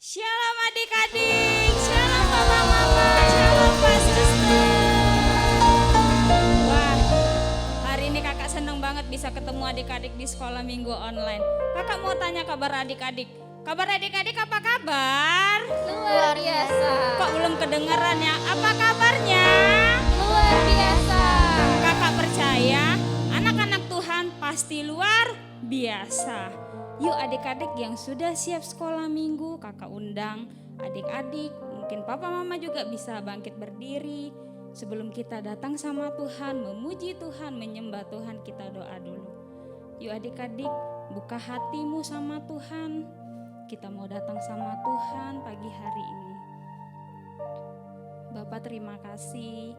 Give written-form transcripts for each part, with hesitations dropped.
Shalom adik-adik, shalom papa mama, shalom pak suster. Wah, hari ini kakak seneng banget bisa ketemu adik-adik di sekolah minggu online. Kakak mau tanya kabar adik-adik. Kabar adik-adik apa kabar? Luar biasa. Kok belum kedengeran ya? Apa kabarnya? Luar biasa. Kakak percaya anak-anak Tuhan pasti luar biasa. Yuk adik-adik yang sudah siap sekolah minggu, kakak undang adik-adik, mungkin papa mama juga bisa bangkit berdiri. Sebelum kita datang sama Tuhan, memuji Tuhan, menyembah Tuhan, kita doa dulu. Yuk adik-adik, buka hatimu sama Tuhan. Kita mau datang sama Tuhan pagi hari ini. Bapak terima kasih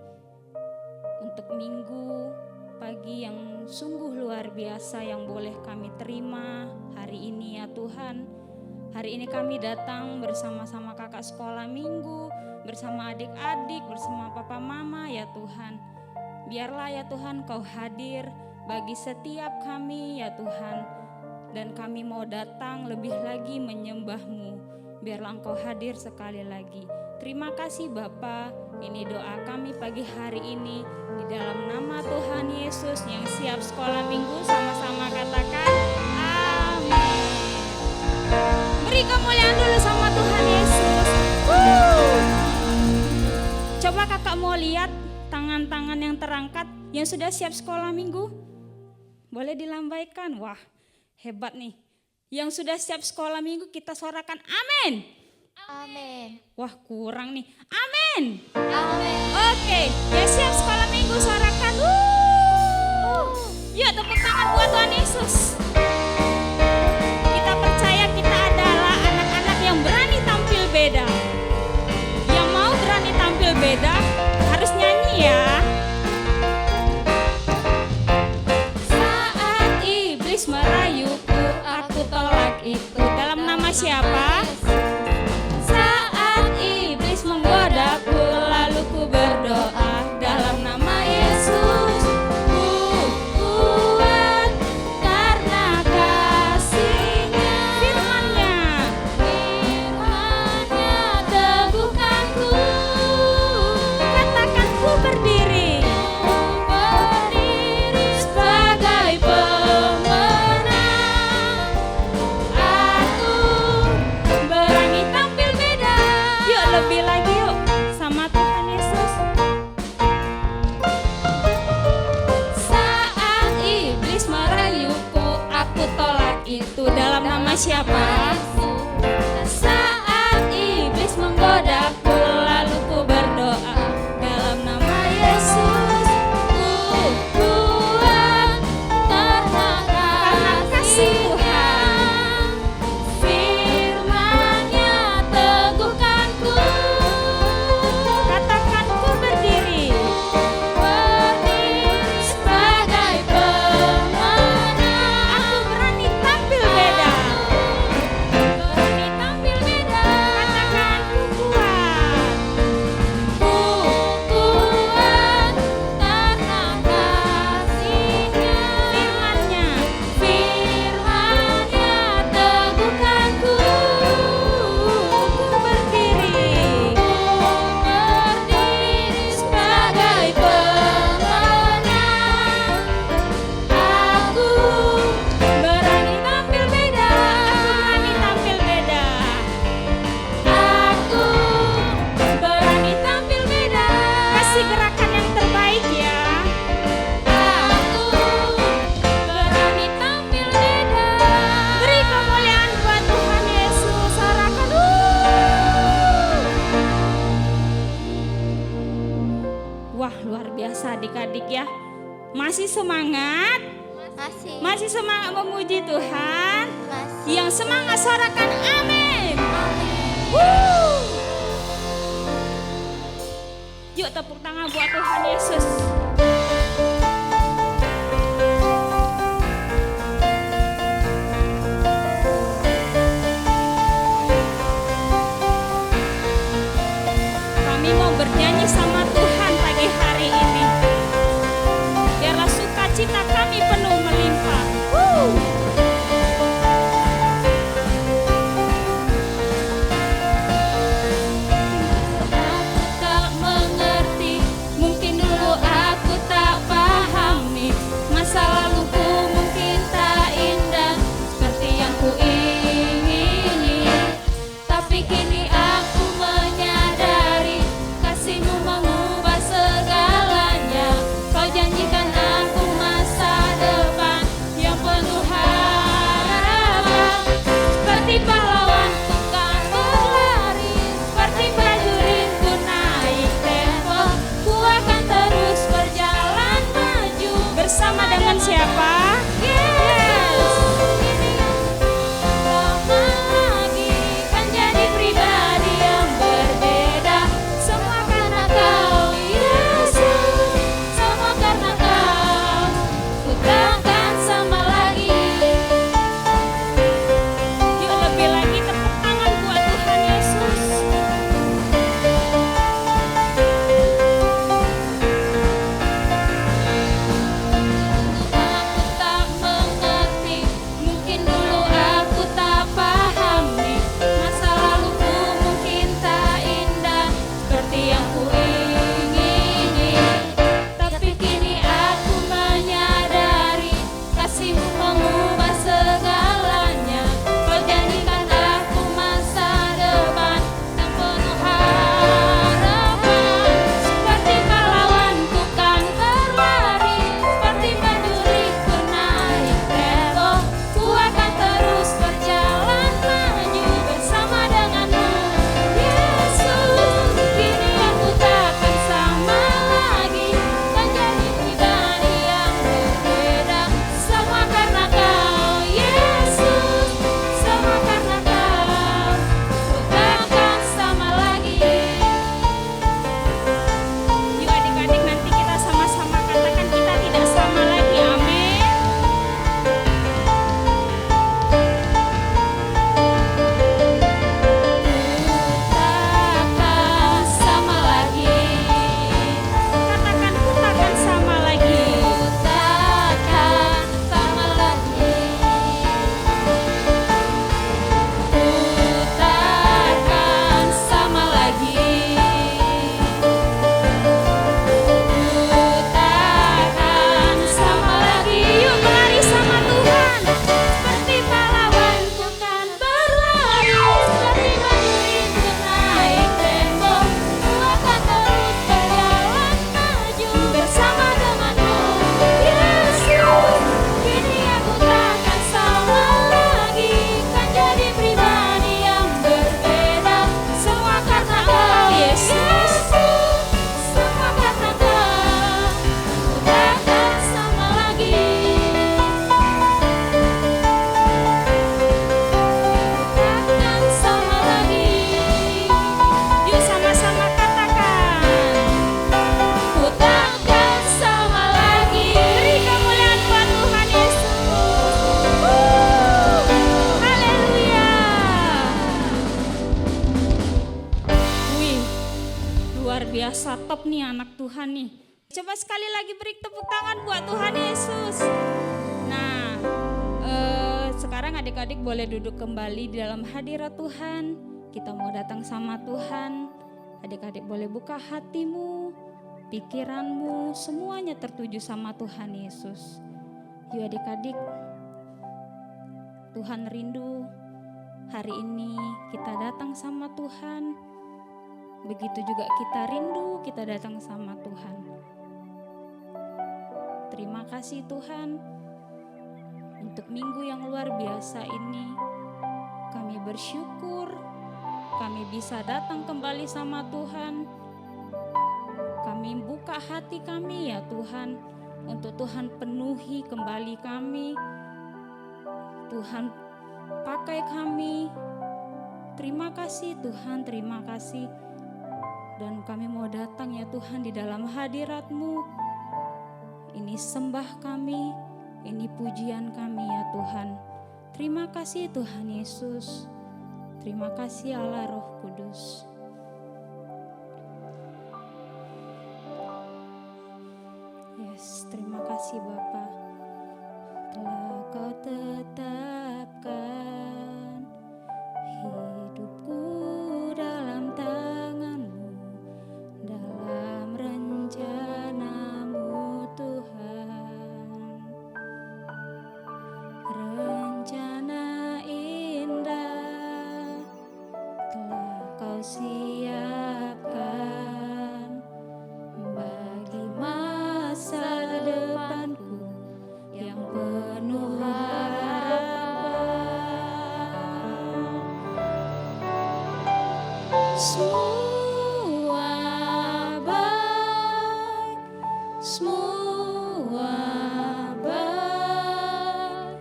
untuk minggu pagi yang sungguh luar biasa yang boleh kami terima hari ini ya Tuhan. Hari ini kami datang bersama-sama kakak sekolah minggu, bersama adik-adik, bersama papa mama ya Tuhan. Biarlah ya Tuhan Kau hadir bagi setiap kami ya Tuhan. Dan kami mau datang lebih lagi menyembah-Mu. Biarlah Engkau hadir sekali lagi. Terima kasih Bapa. Ini doa kami pagi hari ini di dalam nama Tuhan Yesus yang siap sekolah minggu, sama-sama katakan amin. Beri kemuliaan dulu sama Tuhan Yesus. Coba kakak mau lihat tangan-tangan yang terangkat yang sudah siap sekolah minggu. Boleh dilambaikan. Wah, hebat nih. Yang sudah siap sekolah minggu kita suarakan amin. Amin. Wah, kurang nih. Amin. Amin. Oke, yang siap sekolah minggu suarakan. Yuk tepuk tangan buat Tuhan Yesus. Kita percaya kita adalah anak-anak yang berani tampil beda. Yang mau berani tampil beda harus nyanyi ya. Saat iblis merayuku, aku tolak itu. Dalam nama siapa? Saat iblis menggodaku, lalu ku berdoa dalam nama Yesus. Ku kuat karena kasih-Nya. Firman-Nya teguhkanku. Katakan ku berdiri sebagai pemenang. Aku berani tampil beda. Yuk lebih lagi yuk sama Tuhan Yesus. Saat iblis merayuku, aku tolak itu. Dalam nama siapa? Saat iblis menggodaku, lalu ku berdoa dalam nama Yesus. Ku kuat karena kasih Tuhan. Firman-Nya teguhkanku. Katakan ku berdiri sebagai pemenang. Aku berani tampil beda. Berani tampil beda. Katakan ku kuat. Ku kuat karena kasih-Nya. Firman-Nya teguhkanku. Ku berdiri sebagai pemenang. Aku berani tampil beda. Aku berani tampil beda. Aku berani tampil beda. Kasih gerakan yang terbaik ya. Aku berani tampil beda. Beri kemuliaan buat Tuhan Yesus. Sorakan. Wah, luar biasa adik-adik ya. Masih semangat? Masih semangat memuji Tuhan? Yang semangat sorakan amin. Yuk tepuk tangan buat Tuhan Yesus. Kami mau bernyanyi sama Tuhan pagi hari ini. Biarlah sukacita kami penuh melimpah. biasa top nih anak Tuhan nih. Coba sekali lagi beri tepuk tangan buat Tuhan Yesus. Nah, sekarang adik-adik boleh duduk kembali di dalam hadirat Tuhan. Kita mau datang sama Tuhan. Adik-adik boleh buka hatimu, pikiranmu, semuanya tertuju sama Tuhan Yesus. Yuk adik-adik, Tuhan rindu hari ini kita datang sama Tuhan. Begitu juga kita rindu kita datang sama Tuhan. Terima kasih Tuhan untuk minggu yang luar biasa ini. Kami bersyukur kami bisa datang kembali sama Tuhan. Kami buka hati kami ya Tuhan, untuk Tuhan penuhi kembali kami. Tuhan pakai kami. Terima kasih Tuhan, terima kasih. Dan kami mau datang ya Tuhan di dalam hadirat-Mu. Ini sembah kami, ini pujian kami ya Tuhan. Terima kasih Tuhan Yesus. Terima kasih Allah Roh Kudus. Yes, terima kasih Bapa. Telah Kau tetapkan hidupku dalam tangan-Mu, dalam rencana-Mu Tuhan. Rencana indah telah Kau siapkan bagi masa depanku yang penuh harapan. Semua baik, semua baik,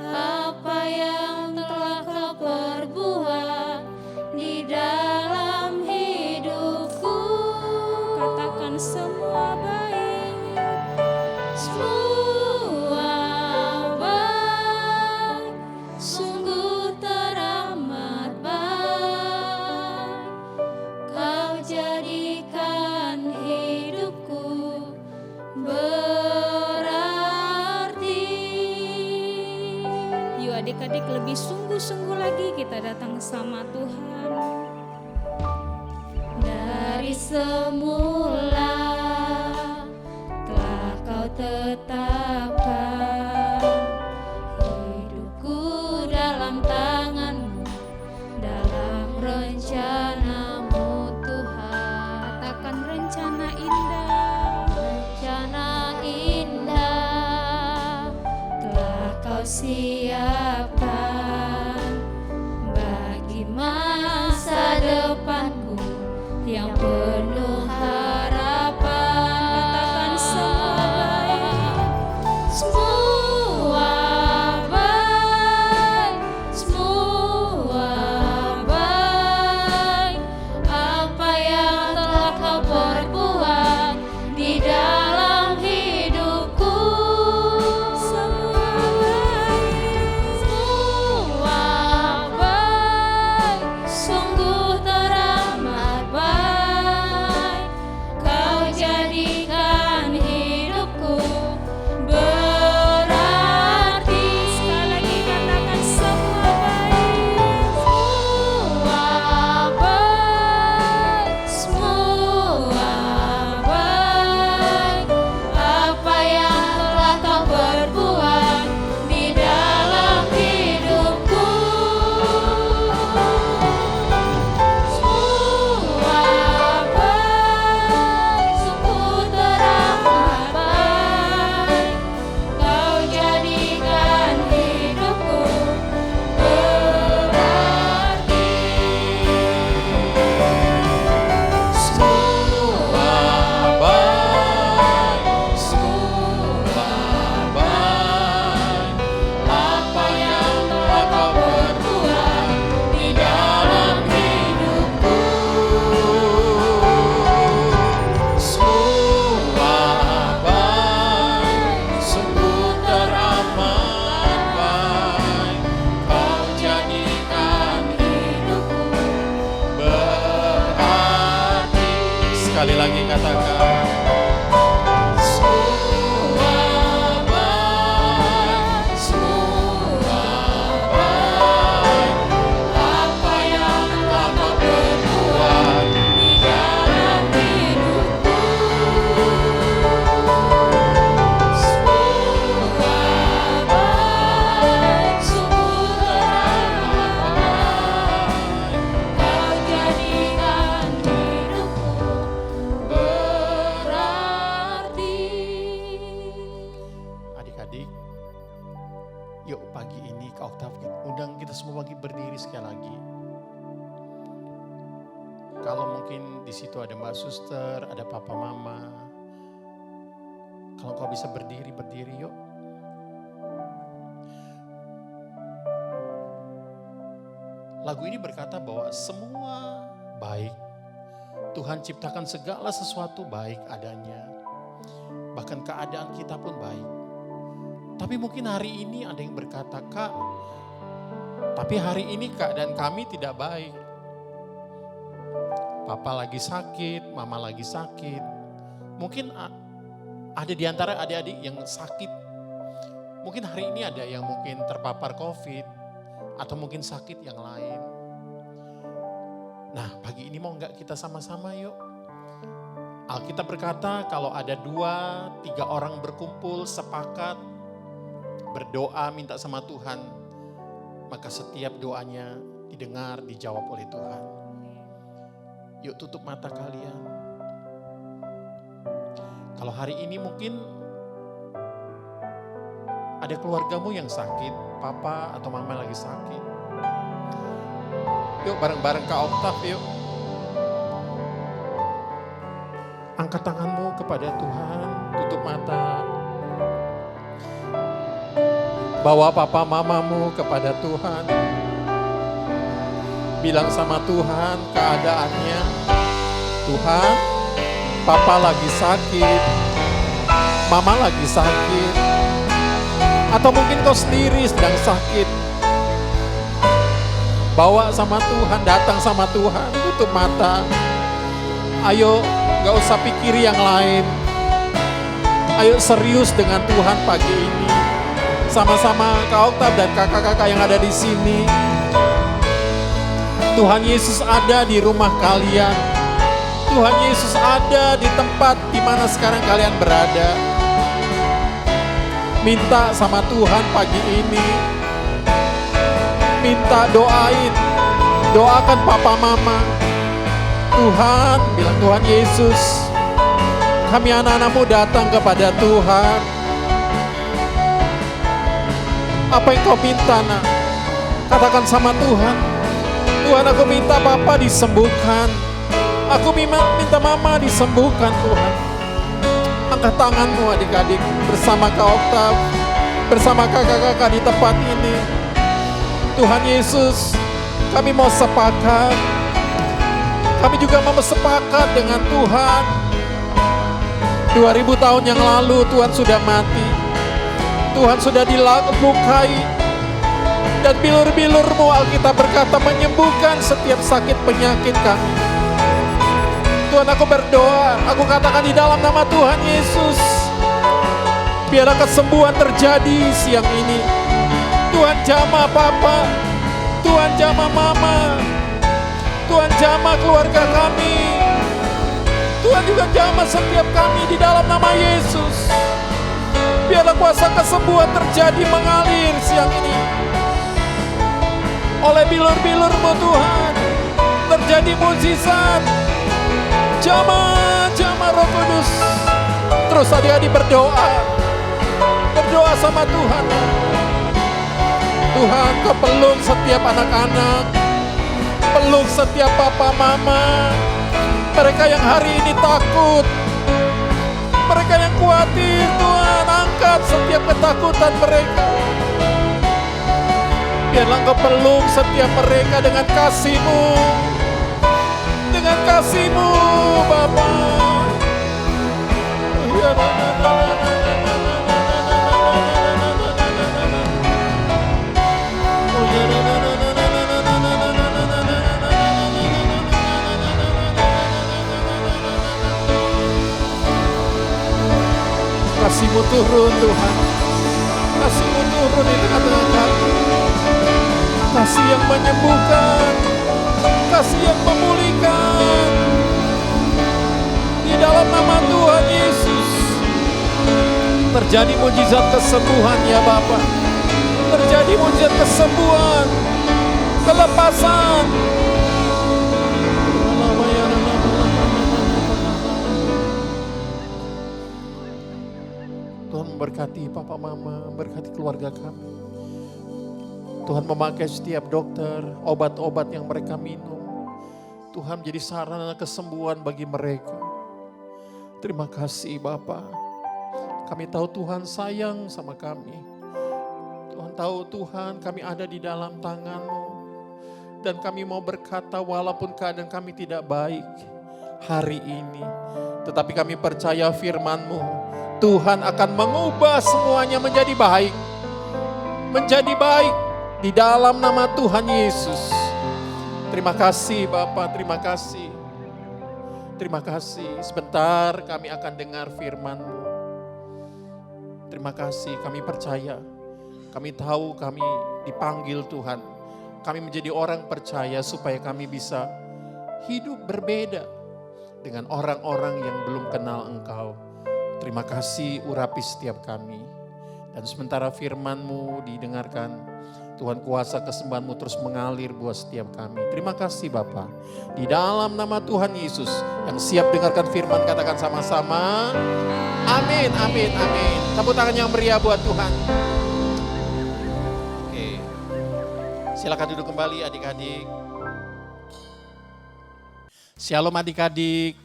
apa yang telah Kau perbuat di dalam hidupku. Katakan semua baik, semua baik, sungguh teramat baik. Kau jadikan hidupku berarti. Yuk adik-adik lebih sungguh-sungguh lagi kita datang sama Tuhan. Dari semula telah Kau tetapkan hidupku dalam tangan-Mu, dalam rencana-Mu Tuhan. Katakan rencana indah, rencana indah telah Kau siapkan bagi masa depanku yang penuh harapan. Katakan semua baik, semua baik, semua baik, Sekali lagi katakan. Berdiri sekali lagi. Kalau mungkin di situ ada Mbak Suster, ada Papa Mama. Kalau kau bisa berdiri yuk. Lagu ini berkata bahwa semua baik. Tuhan ciptakan segala sesuatu baik adanya. Bahkan keadaan kita pun baik. Tapi mungkin hari ini ada yang berkata, Kak, tapi hari ini keadaan kami tidak baik. Papa lagi sakit, mama lagi sakit. Mungkin ada di antara adik-adik yang sakit. Mungkin hari ini ada yang mungkin terpapar COVID. Atau mungkin sakit yang lain. Nah, pagi ini mau gak kita sama-sama yuk. Alkitab berkata kalau ada 2-3 orang berkumpul sepakat berdoa minta sama Tuhan, maka setiap doanya didengar, dijawab oleh Tuhan. Yuk tutup mata kalian. Kalau hari ini mungkin ada keluargamu yang sakit, papa atau mama lagi sakit. Yuk bareng-bareng Kak Oktav yuk. Angkat tanganmu kepada Tuhan, tutup mata. Bawa papa mamamu kepada Tuhan. Bilang sama Tuhan keadaannya. Tuhan, papa lagi sakit. Mama lagi sakit. Atau mungkin kau sendiri sedang sakit. Bawa sama Tuhan, datang sama Tuhan, tutup mata. Ayo, gak usah pikir yang lain. Ayo serius dengan Tuhan pagi ini. Sama-sama Kak Oktav dan kakak-kakak yang ada di sini. Tuhan Yesus ada di rumah kalian. Tuhan Yesus ada di tempat di mana sekarang kalian berada. Minta sama Tuhan pagi ini. Minta doain. Doakan papa mama. Tuhan, bilang Tuhan Yesus, kami anak-anakmu datang kepada Tuhan. Apa yang kau minta nak? Katakan sama Tuhan. Tuhan, aku minta papa disembuhkan. Aku minta mama disembuhkan Tuhan. Angkat tanganmu adik-adik bersama Kak Oktav, bersama kakak-kakak di tempat ini. Tuhan Yesus, kami mau sepakat. Kami juga mau sepakat dengan Tuhan. 2000 tahun yang lalu Tuhan sudah mati. Tuhan sudah dilukai. Dan bilur-bilur-Mu Alkitab berkata menyembuhkan setiap sakit penyakit kami. Tuhan, aku berdoa, aku katakan di dalam nama Tuhan Yesus, biarlah kesembuhan terjadi siang ini. Tuhan jamah Papa, Tuhan jamah Mama, Tuhan jamah keluarga kami. Tuhan juga jamah setiap kami di dalam nama Yesus. Biarlah kuasa kesembuhan terjadi mengalir siang ini. Oleh bilur-bilur-Mu Tuhan, terjadi mukjizat. Jamah Roh Kudus. Terus adik-adik berdoa. Berdoa sama Tuhan. Tuhan, Kau peluk setiap anak-anak. Peluk setiap papa mama. Mereka yang hari ini takut. Mereka yang khawatir, Tuhan, angkat setiap ketakutan mereka. Biarlah Engkau peluk setiap mereka dengan kasih-Mu. Dengan kasih-Mu, Bapa. Kasih-Mu turun Tuhan. Kasih-Mu turun di tengah-tengah kami. Kasih yang menyembuhkan. Kasih yang memulihkan. Di dalam nama Tuhan Yesus. Terjadi mujizat kesembuhan ya Bapa. Terjadi mujizat kesembuhan. Kelepasan. Tuhan memberkati Papa Mama, memberkati keluarga kami. Tuhan memakai setiap dokter, obat-obat yang mereka minum. Tuhan menjadi sarana kesembuhan bagi mereka. Terima kasih Bapa. Kami tahu Tuhan sayang sama kami. Tuhan tahu Tuhan kami ada di dalam tangan-Mu. Dan kami mau berkata walaupun keadaan kami tidak baik hari ini. Tetapi kami percaya firman-Mu. Tuhan akan mengubah semuanya menjadi baik. Menjadi baik di dalam nama Tuhan Yesus. Terima kasih Bapak, terima kasih. Terima kasih. Sebentar kami akan dengar firman-Mu. Terima kasih, kami percaya. Kami tahu kami dipanggil Tuhan. Kami menjadi orang percaya supaya kami bisa hidup berbeda dengan orang-orang yang belum kenal Engkau. Terima kasih urapi setiap kami. Dan sementara firman-Mu didengarkan, Tuhan kuasa kesembuhan-Mu terus mengalir buat setiap kami. Terima kasih Bapa. Di dalam nama Tuhan Yesus yang siap dengarkan firman katakan sama-sama. Amin, amin, amin. Tepuk tangan yang meriah buat Tuhan. Oke. Silakan duduk kembali adik-adik. Shalom adik-adik.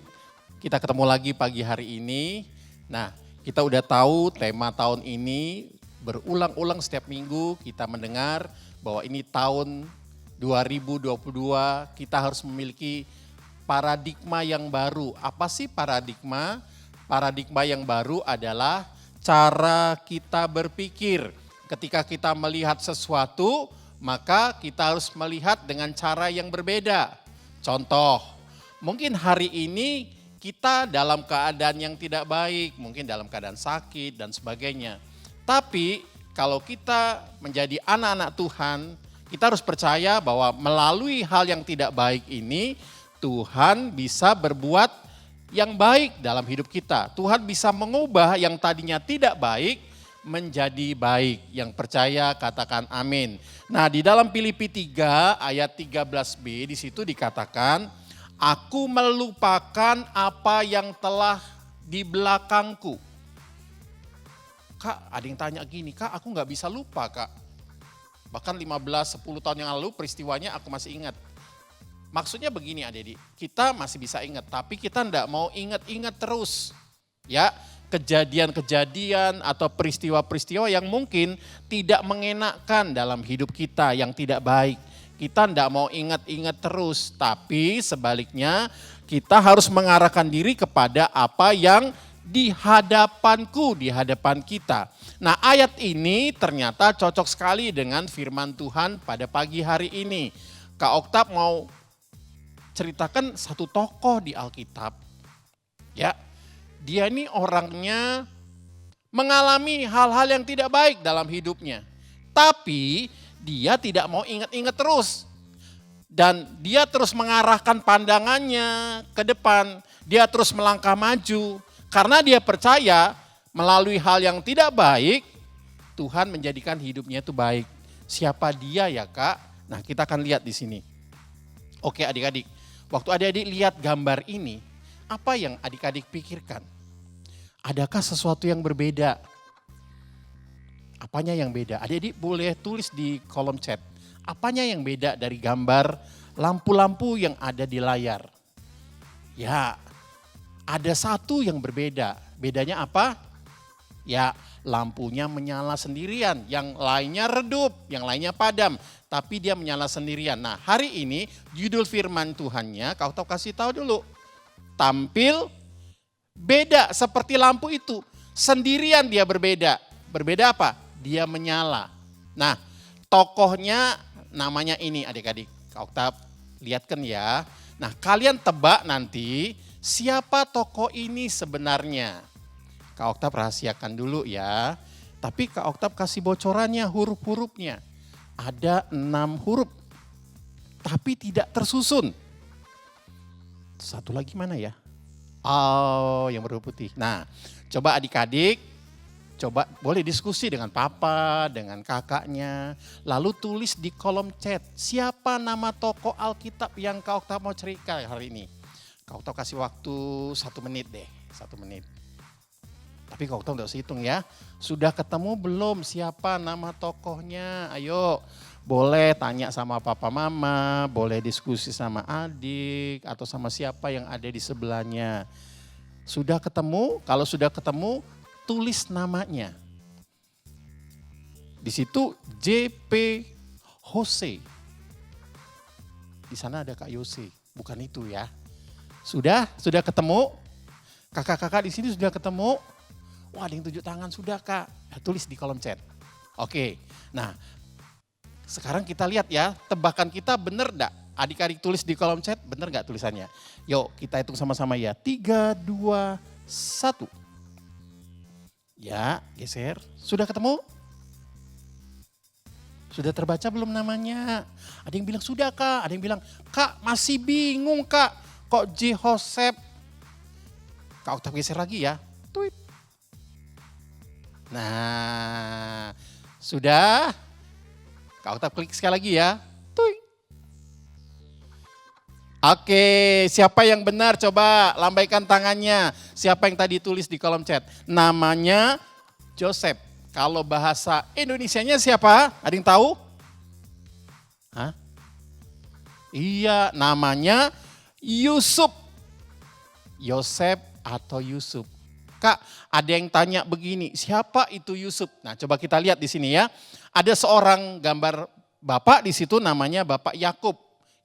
Kita ketemu lagi pagi hari ini. Nah, kita udah tahu tema tahun ini berulang-ulang setiap minggu kita mendengar bahwa ini tahun 2022 kita harus memiliki paradigma yang baru. Apa sih paradigma? Paradigma yang baru adalah cara kita berpikir. Ketika kita melihat sesuatu, maka kita harus melihat dengan cara yang berbeda. Contoh, mungkin hari ini kita dalam keadaan yang tidak baik, mungkin dalam keadaan sakit dan sebagainya. Tapi kalau kita menjadi anak-anak Tuhan, kita harus percaya bahwa melalui hal yang tidak baik ini, Tuhan bisa berbuat yang baik dalam hidup kita. Tuhan bisa mengubah yang tadinya tidak baik menjadi baik. Yang percaya katakan amin. Nah, di dalam Filipi 3 ayat 13b di situ dikatakan, aku melupakan apa yang telah di belakangku. Kak, ada yang tanya gini, Kak aku gak bisa lupa Kak. Bahkan 15-10 tahun yang lalu peristiwanya aku masih ingat. Maksudnya begini adik-adik, kita masih bisa ingat, tapi kita gak mau ingat-ingat terus. Ya, kejadian-kejadian atau peristiwa-peristiwa yang mungkin tidak mengenakkan dalam hidup kita, yang tidak baik. Kita tidak mau ingat-ingat terus, tapi sebaliknya kita harus mengarahkan diri kepada apa yang di hadapanku, di hadapan kita. Nah, ayat ini ternyata cocok sekali dengan firman Tuhan pada pagi hari ini. Kak Oktav mau ceritakan satu tokoh di Alkitab. Ya, dia ini orangnya mengalami hal-hal yang tidak baik dalam hidupnya. Tapi dia tidak mau ingat-ingat terus. Dan dia terus mengarahkan pandangannya ke depan. Dia terus melangkah maju. Karena dia percaya melalui hal yang tidak baik, Tuhan menjadikan hidupnya itu baik. Siapa dia ya Kak? Nah, kita akan lihat di sini. Oke adik-adik, waktu adik-adik lihat gambar ini, apa yang adik-adik pikirkan? Adakah sesuatu yang berbeda? Apanya yang beda? Adik-adik boleh tulis di kolom chat. Apanya yang beda dari gambar lampu-lampu yang ada di layar? Ya, ada satu yang berbeda. Bedanya apa? Ya, lampunya menyala sendirian. Yang lainnya redup, yang lainnya padam. Tapi dia menyala sendirian. Nah, hari ini judul firman Tuhannya, kau tahu kasih tahu dulu. Tampil beda seperti lampu itu. Sendirian dia berbeda. Berbeda apa? Dia menyala. Nah, tokohnya namanya ini adik-adik. Kak Oktav, lihatkan ya. Nah, kalian tebak nanti siapa tokoh ini sebenarnya. Kak Oktav rahasiakan dulu ya. Tapi Kak Oktav kasih bocorannya, huruf-hurufnya. Ada 6 huruf, tapi tidak tersusun. Satu lagi mana ya? Oh, yang berhuruf putih. Nah, coba adik-adik, coba boleh diskusi dengan papa, dengan kakaknya. Lalu tulis di kolom chat, siapa nama tokoh Alkitab yang Kak Oktav mau cerita hari ini. Kak Oktav kasih waktu 1 menit deh, 1 menit. Tapi Kak Oktav nggak usah hitung ya. Sudah ketemu belum siapa nama tokohnya? Ayo, boleh tanya sama papa mama, boleh diskusi sama adik atau sama siapa yang ada di sebelahnya. Sudah ketemu? Kalau sudah ketemu, tulis namanya. Di situ JP Jose. Di sana ada Kak Yose, bukan itu ya. Sudah ketemu? Kakak-kakak di sini sudah ketemu? Wah, ada yang tunjuk tangan, sudah Kak. Tulis di kolom chat. Oke, nah sekarang kita lihat ya, tebakan kita benar enggak? Adik-adik tulis di kolom chat, benar enggak tulisannya? Yuk kita hitung sama-sama ya, 3, 2, 1. Ya, geser. Sudah ketemu? Sudah terbaca belum namanya? Ada yang bilang sudah Kak, ada yang bilang Kak masih bingung Kak, kok J. Joseph. Kak Oktav geser lagi ya. Tweet. Nah, sudah. Kak Oktav klik sekali lagi ya. Tweet. Oke, siapa yang benar coba lambaikan tangannya. Siapa yang tadi tulis di kolom chat? Namanya Joseph. Kalau bahasa Indonesianya siapa? Ada yang tahu? Hah? Iya, namanya Yusuf. Yosef atau Yusuf. Kak, ada yang tanya begini, siapa itu Yusuf? Nah, coba kita lihat di sini ya. Ada seorang gambar bapak di situ namanya Bapak Yakub.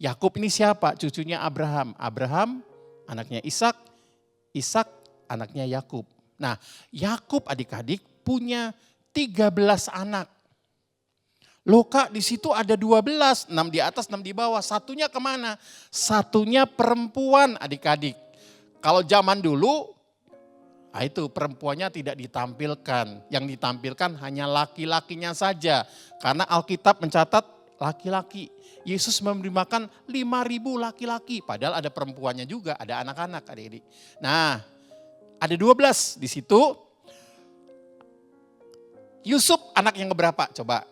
Yakub ini siapa? Cucunya Abraham. Abraham anaknya Ishak, Ishak anaknya Yakub. Nah, Yakub adik-adik punya 13 anak. Loh Kak, di situ ada 12, 6 di atas, 6 di bawah. Satunya kemana? Satunya perempuan adik-adik. Kalau zaman dulu, itu perempuannya tidak ditampilkan. Yang ditampilkan hanya laki-lakinya saja. Karena Alkitab mencatat laki-laki. Yesus memberi makan 5.000 laki-laki. Padahal ada perempuannya juga, ada anak-anak adik-adik. Nah, ada 12 di situ. Yusuf anak yang berapa? Coba.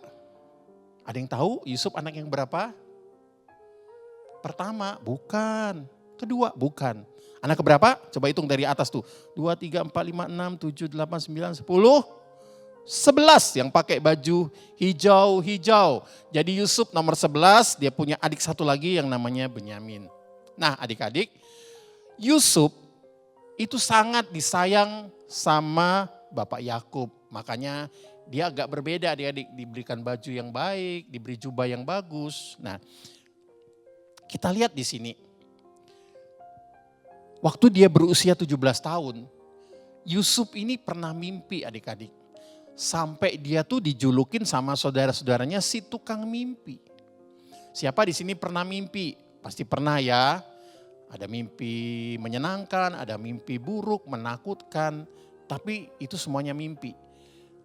Ada yang tahu Yusuf anak yang berapa? Pertama, bukan. Kedua, bukan. Anak keberapa? Coba hitung dari atas tuh. 2, 3, 4, 5, 6, 7, 8, 9, 10. 11 yang pakai baju hijau-hijau. Jadi Yusuf nomor 11, dia punya adik satu lagi yang namanya Benyamin. Nah adik-adik, Yusuf itu sangat disayang sama Bapak Yakub. Makanya dia agak berbeda, adik-adik, diberikan baju yang baik, diberi jubah yang bagus. Nah, kita lihat di sini. Waktu dia berusia 17 tahun, Yusuf ini pernah mimpi adik-adik. Sampai dia tuh dijulukin sama saudara-saudaranya si tukang mimpi. Siapa di sini pernah mimpi? Pasti pernah ya. Ada mimpi menyenangkan, ada mimpi buruk, menakutkan. Tapi itu semuanya mimpi.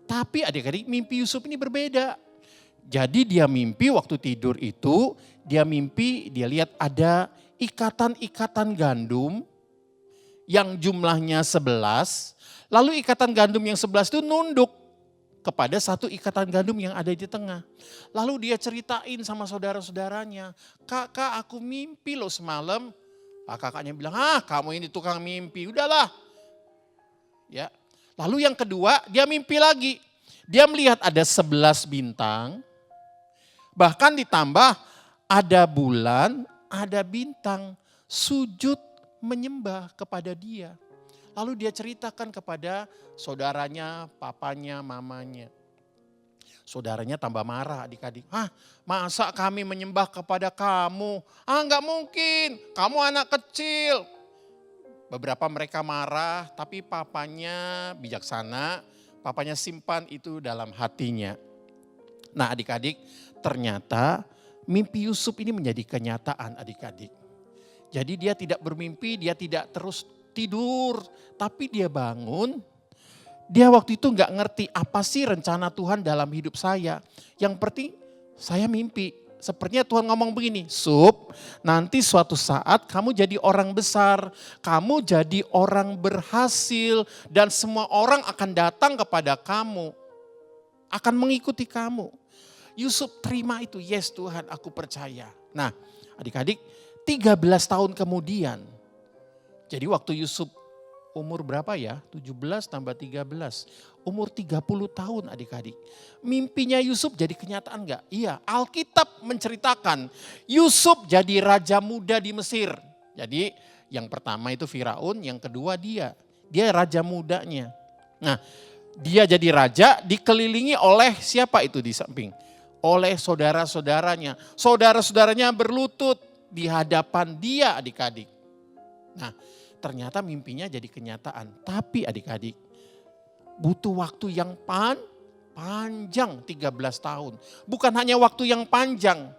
Tapi adik-adik mimpi Yusuf ini berbeda. Jadi dia mimpi waktu tidur itu, dia mimpi dia lihat ada ikatan-ikatan gandum yang jumlahnya 11. Lalu ikatan gandum yang 11 itu nunduk kepada satu ikatan gandum yang ada di tengah. Lalu dia ceritain sama saudara-saudaranya, kakak aku mimpi loh semalam. Kakaknya bilang, kamu ini tukang mimpi, udahlah. Ya. Lalu yang kedua dia mimpi lagi. Dia melihat ada 11 bintang. Bahkan ditambah ada bulan, ada bintang. Sujud menyembah kepada dia. Lalu dia ceritakan kepada saudaranya, papanya, mamanya. Saudaranya tambah marah adik-adik. Masa kami menyembah kepada kamu? Enggak mungkin, kamu anak kecil. Beberapa mereka marah, tapi papanya bijaksana, papanya simpan itu dalam hatinya. Nah adik-adik, ternyata mimpi Yusuf ini menjadi kenyataan adik-adik. Jadi dia tidak bermimpi, dia tidak terus tidur, tapi dia bangun, Dia waktu itu nggak ngerti apa sih rencana Tuhan dalam hidup saya. Yang penting saya mimpi. Sepertinya Tuhan ngomong begini, Sup, nanti suatu saat kamu jadi orang besar, kamu jadi orang berhasil, dan semua orang akan datang kepada kamu, akan mengikuti kamu. Yusuf terima itu, yes Tuhan aku percaya. Nah adik-adik 13 tahun kemudian, jadi waktu Yusuf umur berapa ya? 17 tambah 13. Umur 30 tahun adik-adik. Mimpinya Yusuf jadi kenyataan enggak? Iya, Alkitab menceritakan Yusuf jadi raja muda di Mesir. Jadi yang pertama itu Firaun, yang kedua dia. Dia raja mudanya. Nah dia jadi raja dikelilingi oleh siapa itu di samping? Oleh saudara-saudaranya. Saudara-saudaranya berlutut di hadapan dia adik-adik. Nah ternyata mimpinya jadi kenyataan. Tapi adik-adik butuh waktu yang panjang 13 tahun. Bukan hanya waktu yang panjang.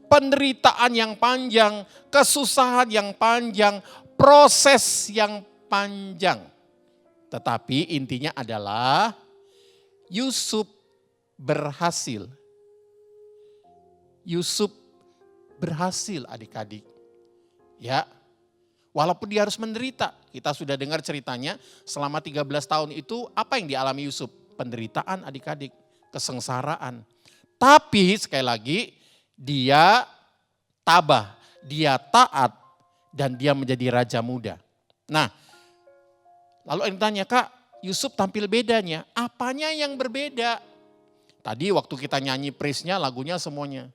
Penderitaan yang panjang, kesusahan yang panjang, proses yang panjang. Tetapi intinya adalah Yusuf berhasil. Yusuf berhasil adik-adik. Ya. Walaupun dia harus menderita. Kita sudah dengar ceritanya selama 13 tahun itu apa yang dialami Yusuf? Penderitaan adik-adik, kesengsaraan. Tapi sekali lagi dia tabah, dia taat dan dia menjadi raja muda. Nah lalu yang tanya, Kak Yusuf tampil bedanya, apanya yang berbeda? Tadi waktu kita nyanyi praise-nya lagunya semuanya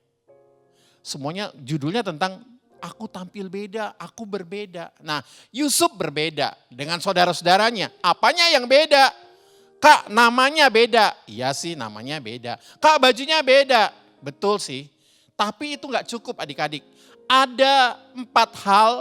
judulnya tentang aku tampil beda, aku berbeda. Nah Yusuf berbeda dengan saudara-saudaranya. Apanya yang beda? Kak namanya beda. Iya sih namanya beda. Kak bajunya beda. Betul sih. Tapi itu gak cukup adik-adik. Ada 4 hal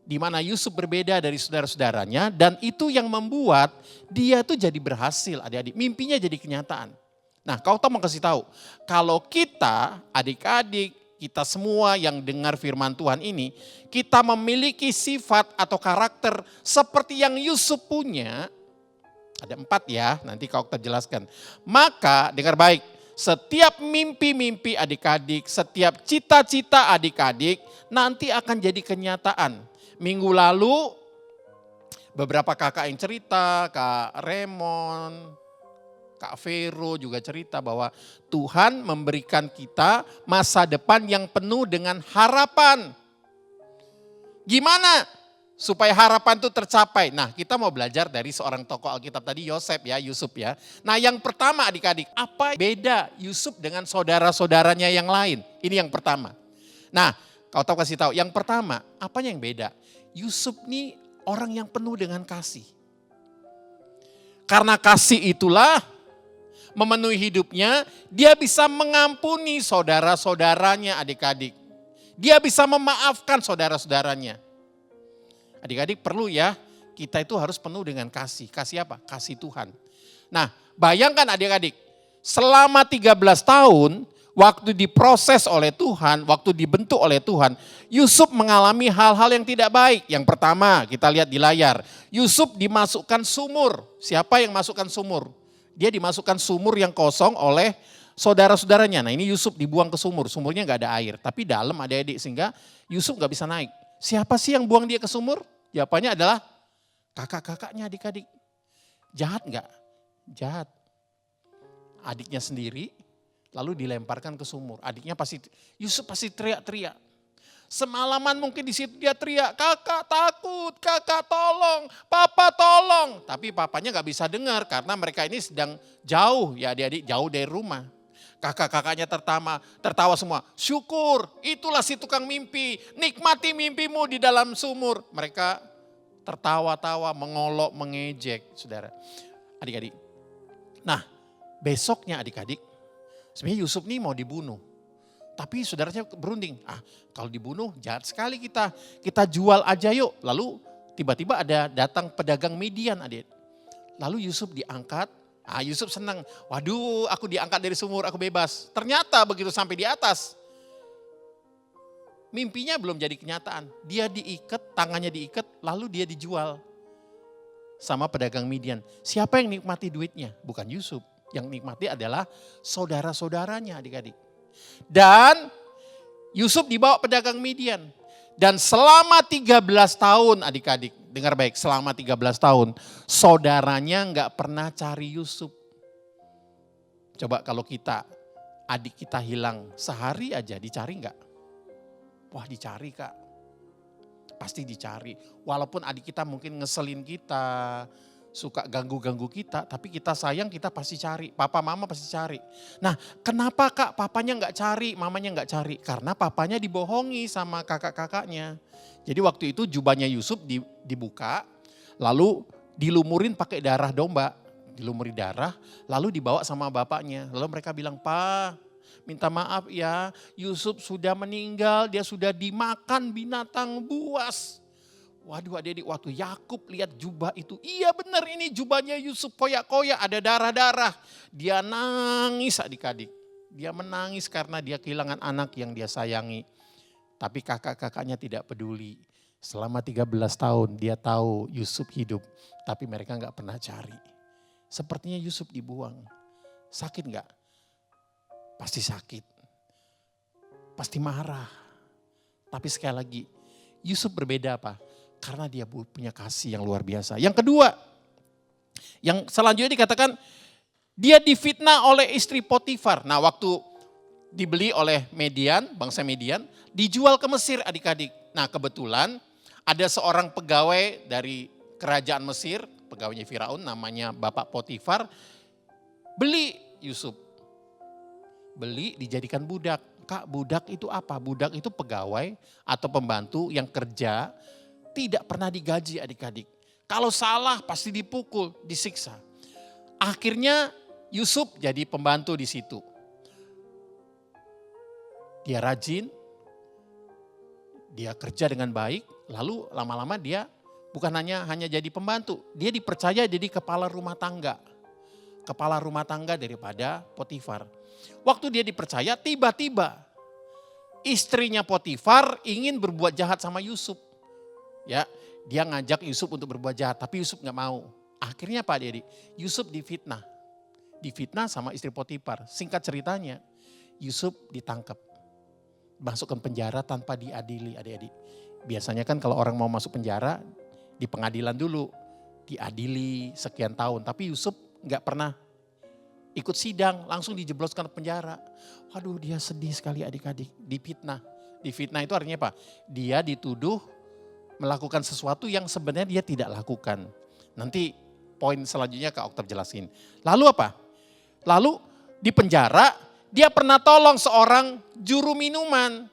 di mana Yusuf berbeda dari saudara-saudaranya. Dan itu yang membuat dia tuh jadi berhasil adik-adik. Mimpinya jadi kenyataan. Nah kau tahu mau kasih tahu. Kalau kita adik-adik, kita semua yang dengar firman Tuhan ini, kita memiliki sifat atau karakter seperti yang Yusuf punya. Ada 4 ya, nanti kau terjelaskan. Maka dengar baik, setiap mimpi-mimpi adik-adik, setiap cita-cita adik-adik nanti akan jadi kenyataan. Minggu lalu beberapa kakak yang cerita, Kak Raymond, Kak Vero juga cerita bahwa Tuhan memberikan kita masa depan yang penuh dengan harapan. Gimana supaya harapan itu tercapai? Nah kita mau belajar dari seorang tokoh Alkitab tadi, Yusuf ya. Nah yang pertama adik-adik, apa beda Yusuf dengan saudara-saudaranya yang lain? Ini yang pertama. Nah kau tahu kasih tahu, yang pertama apanya yang beda? Yusuf nih orang yang penuh dengan kasih. Karena kasih itulah memenuhi hidupnya, dia bisa mengampuni saudara-saudaranya adik-adik. Dia bisa memaafkan saudara-saudaranya. Adik-adik perlu ya, kita itu harus penuh dengan kasih. Kasih apa? Kasih Tuhan. Nah bayangkan adik-adik, selama 13 tahun, waktu diproses oleh Tuhan, waktu dibentuk oleh Tuhan, Yusuf mengalami hal-hal yang tidak baik. Yang pertama kita lihat di layar, Yusuf dimasukkan sumur. Siapa yang masukkan sumur? Dia dimasukkan sumur yang kosong oleh saudara-saudaranya. Nah ini Yusuf dibuang ke sumur, sumurnya gak ada air. Tapi dalam ada adik sehingga Yusuf gak bisa naik. Siapa sih yang buang dia ke sumur? Jawabannya adalah kakak-kakaknya adik-adik. Jahat gak? Jahat. Adiknya sendiri lalu dilemparkan ke sumur. Adiknya Yusuf pasti teriak-teriak. Semalaman mungkin di situ dia teriak, kakak takut, kakak tolong, papa tolong. Tapi papanya gak bisa dengar karena mereka ini sedang jauh ya adik-adik, jauh dari rumah. Kakak-kakaknya tertawa semua. Syukur, itulah si tukang mimpi, nikmati mimpimu di dalam sumur. Mereka tertawa-tawa, mengolok, mengejek saudara. Adik-adik. Nah besoknya adik-adik, sebenarnya Yusuf nih mau dibunuh. Tapi saudaranya berunding, kalau dibunuh jahat sekali kita jual aja yuk. Lalu tiba-tiba ada datang pedagang Midian adik. Lalu Yusuf diangkat, Yusuf senang, waduh aku diangkat dari sumur, aku bebas. Ternyata begitu sampai di atas, mimpinya belum jadi kenyataan. Dia diikat, tangannya diikat, lalu dia dijual. sama pedagang Midian. Siapa yang nikmati duitnya? Bukan Yusuf. Yang nikmati adalah saudara-saudaranya adik-adik. Dan Yusuf dibawa pedagang Midian. Dan selama 13 tahun adik-adik, dengar baik, selama 13 tahun saudaranya nggak pernah cari Yusuf. Coba kalau kita, adik kita hilang sehari aja dicari nggak? Wah dicari Kak, pasti dicari. Walaupun adik kita mungkin ngeselin kita, suka ganggu-ganggu kita, tapi kita sayang kita pasti cari. Papa mama pasti cari. Nah kenapa Kak papanya nggak cari, mamanya nggak cari? Karena papanya dibohongi sama kakak-kakaknya. Jadi waktu itu jubahnya Yusuf dibuka, lalu dilumurin pakai darah domba. Dilumuri darah, lalu dibawa sama bapaknya. Lalu mereka bilang, "Pa, minta maaf ya, Yusuf sudah meninggal, dia sudah dimakan binatang buas." Waduh adik-adik, waktu Yakub lihat jubah itu, iya benar ini jubahnya Yusuf koyak-koyak, ada darah-darah. Dia nangis adik-adik. Dia menangis karena dia kehilangan anak yang dia sayangi. Tapi kakak-kakaknya tidak peduli. Selama 13 tahun dia tahu Yusuf hidup, tapi mereka gak pernah cari. Sepertinya Yusuf dibuang. Sakit gak? Pasti sakit. Pasti marah. Tapi sekali lagi, Yusuf berbeda apa? Karena dia punya kasih yang luar biasa. Yang kedua, yang selanjutnya dikatakan, dia difitnah oleh istri Potifar. Nah waktu dibeli oleh Median, bangsa Median, dijual ke Mesir adik-adik. Nah kebetulan ada seorang pegawai dari kerajaan Mesir, pegawainya Firaun namanya Bapak Potifar, beli Yusuf. Beli dijadikan budak. Kak budak itu apa? Budak itu pegawai atau pembantu yang kerja tidak pernah digaji adik-adik. Kalau salah pasti dipukul, disiksa. Akhirnya Yusuf jadi pembantu di situ. Dia rajin, dia kerja dengan baik, lalu lama-lama dia bukan hanya jadi pembantu, dia dipercaya jadi kepala rumah tangga. Kepala rumah tangga daripada Potifar. Waktu dia dipercaya, tiba-tiba istrinya Potifar ingin berbuat jahat sama Yusuf. Ya, dia ngajak Yusuf untuk berbuat jahat, tapi Yusuf nggak mau. Akhirnya apa adik-adik? Yusuf difitnah. Difitnah sama istri Potifar. Singkat ceritanya, Yusuf ditangkap. Masukkan penjara tanpa diadili adik-adik. Biasanya kan kalau orang mau masuk penjara, di pengadilan dulu, diadili sekian tahun. Tapi Yusuf nggak pernah ikut sidang, langsung dijebloskan ke penjara. Waduh dia sedih sekali adik-adik, difitnah. Difitnah itu artinya apa? Dia dituduh melakukan sesuatu yang sebenarnya dia tidak lakukan. Nanti poin selanjutnya Kak Oktav jelasin. Lalu apa? Lalu di penjara dia pernah tolong seorang juru minuman.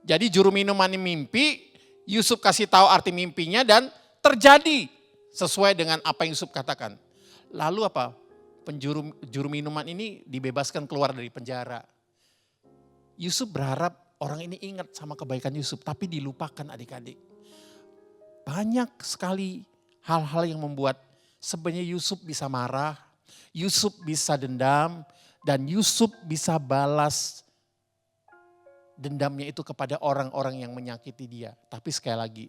Jadi juru minuman ini mimpi, Yusuf kasih tahu arti mimpinya dan terjadi sesuai dengan apa yang Yusuf katakan. Lalu apa? Juru minuman ini dibebaskan keluar dari penjara. Yusuf berharap orang ini ingat sama kebaikan Yusuf, tapi dilupakan adik-adik. Banyak sekali hal-hal yang membuat sebenarnya Yusuf bisa marah, Yusuf bisa dendam, dan Yusuf bisa balas dendamnya itu kepada orang-orang yang menyakiti dia. Tapi sekali lagi,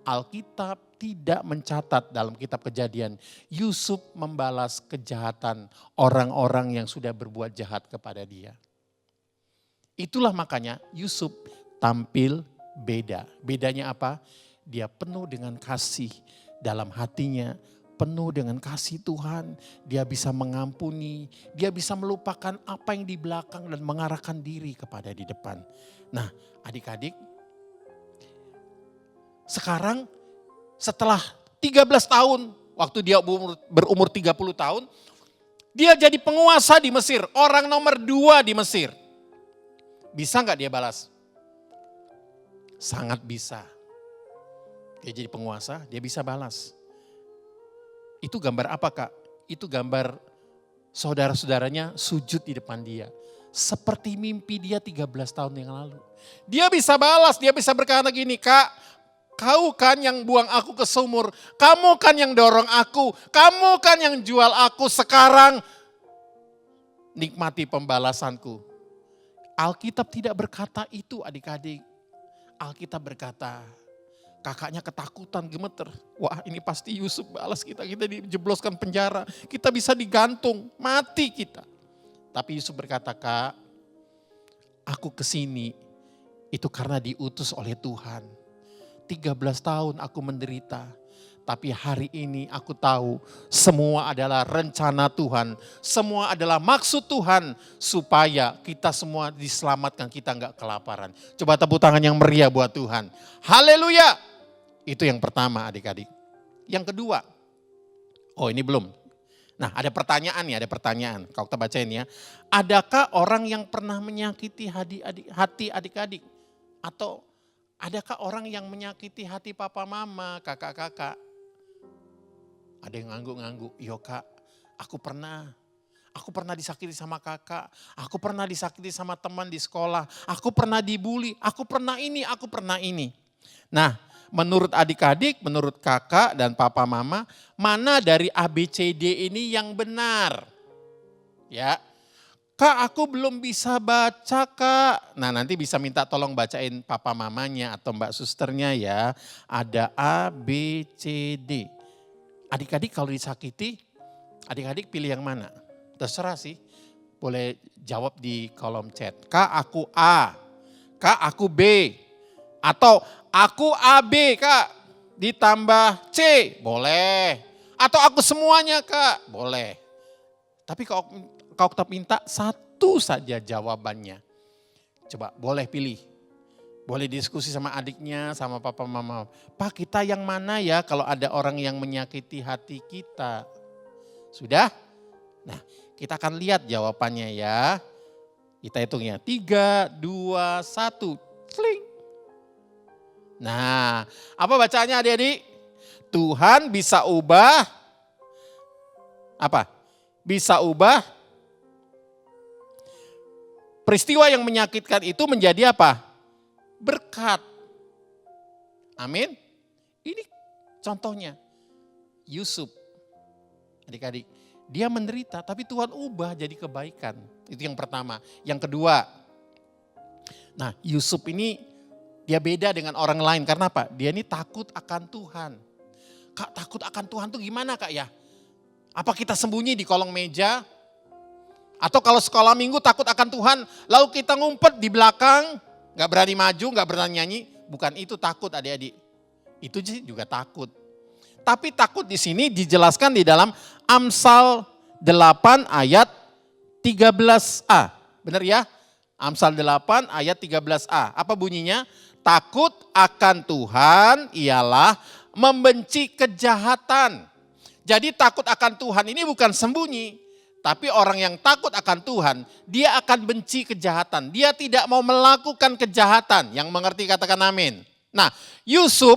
Alkitab tidak mencatat dalam kitab Kejadian Yusuf membalas kejahatan orang-orang yang sudah berbuat jahat kepada dia. Itulah makanya Yusuf tampil beda. Bedanya apa? Dia penuh dengan kasih dalam hatinya, penuh dengan kasih Tuhan. Dia bisa mengampuni, dia bisa melupakan apa yang di belakang dan mengarahkan diri kepada di depan. Nah adik-adik, sekarang setelah 13 tahun, waktu dia berumur 30 tahun, dia jadi penguasa di Mesir, orang nomor 2 di Mesir. Bisa gak dia balas? Sangat bisa. Dia jadi penguasa, dia bisa balas. Itu gambar apa Kak? Itu gambar saudara-saudaranya sujud di depan dia. Seperti mimpi dia 13 tahun yang lalu. Dia bisa balas, dia bisa berkata gini, Kak, kau kan yang buang aku ke sumur, kamu kan yang dorong aku, kamu kan yang jual aku, sekarang nikmati pembalasanku. Alkitab tidak berkata itu adik-adik. Alkitab berkata, Kakaknya ketakutan, gemeter. Wah, ini pasti Yusuf balas kita dijebloskan penjara. Kita bisa digantung, mati kita. Tapi Yusuf berkata, Kak, aku kesini itu karena diutus oleh Tuhan. 13 tahun aku menderita. Tapi hari ini aku tahu semua adalah rencana Tuhan. Semua adalah maksud Tuhan supaya kita semua diselamatkan, kita enggak kelaparan. Coba tepuk tangan yang meriah buat Tuhan. Haleluya. Itu yang pertama adik-adik. Yang kedua, oh ini belum. Nah ada pertanyaan ya, ada pertanyaan. Kalau kita bacain ya. Adakah orang yang pernah menyakiti hati adik-adik? Atau adakah orang yang menyakiti hati papa mama, kakak-kakak? Ada yang ngangguk-ngangguk, yo kak, aku pernah disakiti sama kakak, aku pernah disakiti sama teman di sekolah, aku pernah dibully, aku pernah ini. Nah, menurut adik-adik, menurut kakak dan papa mama, mana dari ABCD ini yang benar? Ya, Kak aku belum bisa baca kak. Nah nanti bisa minta tolong bacain papa mamanya atau mbak susternya ya. Ada A, B, C, D. Adik-adik kalau disakiti, adik-adik pilih yang mana? Terserah sih, boleh jawab di kolom chat. Kak aku A, kak aku B. Atau aku AB kak, ditambah C, boleh. Atau aku semuanya kak, boleh. Tapi kalau kita minta satu saja jawabannya. Coba boleh pilih. Boleh diskusi sama adiknya, sama papa mama. Pak kita yang mana ya kalau ada orang yang menyakiti hati kita? Sudah? Nah kita akan lihat jawabannya ya. Kita hitung ya. 3, 2, 1. Sling. Nah apa bacanya adik-adik? Tuhan bisa ubah. Apa? Bisa ubah. Peristiwa yang menyakitkan itu menjadi apa? Berkat. Amin. Ini contohnya Yusuf. Adik-adik, dia menderita tapi Tuhan ubah jadi kebaikan. Itu yang pertama. Yang kedua, nah Yusuf ini dia beda dengan orang lain karena apa? Dia ini takut akan Tuhan. Kak takut akan Tuhan tuh gimana kak ya? Apa kita sembunyi di kolong meja? Atau kalau sekolah minggu takut akan Tuhan lalu kita ngumpet di belakang? Gak berani maju, gak berani nyanyi. Bukan itu takut adik-adik. Itu juga takut. Tapi takut di sini dijelaskan di dalam Amsal 8 ayat 13a. Benar ya? Amsal 8 ayat 13a. Apa bunyinya? Takut akan Tuhan ialah membenci kejahatan. Jadi takut akan Tuhan ini bukan sembunyi. Tapi orang yang takut akan Tuhan, dia akan benci kejahatan. Dia tidak mau melakukan kejahatan. Yang mengerti katakan amin. Nah Yusuf,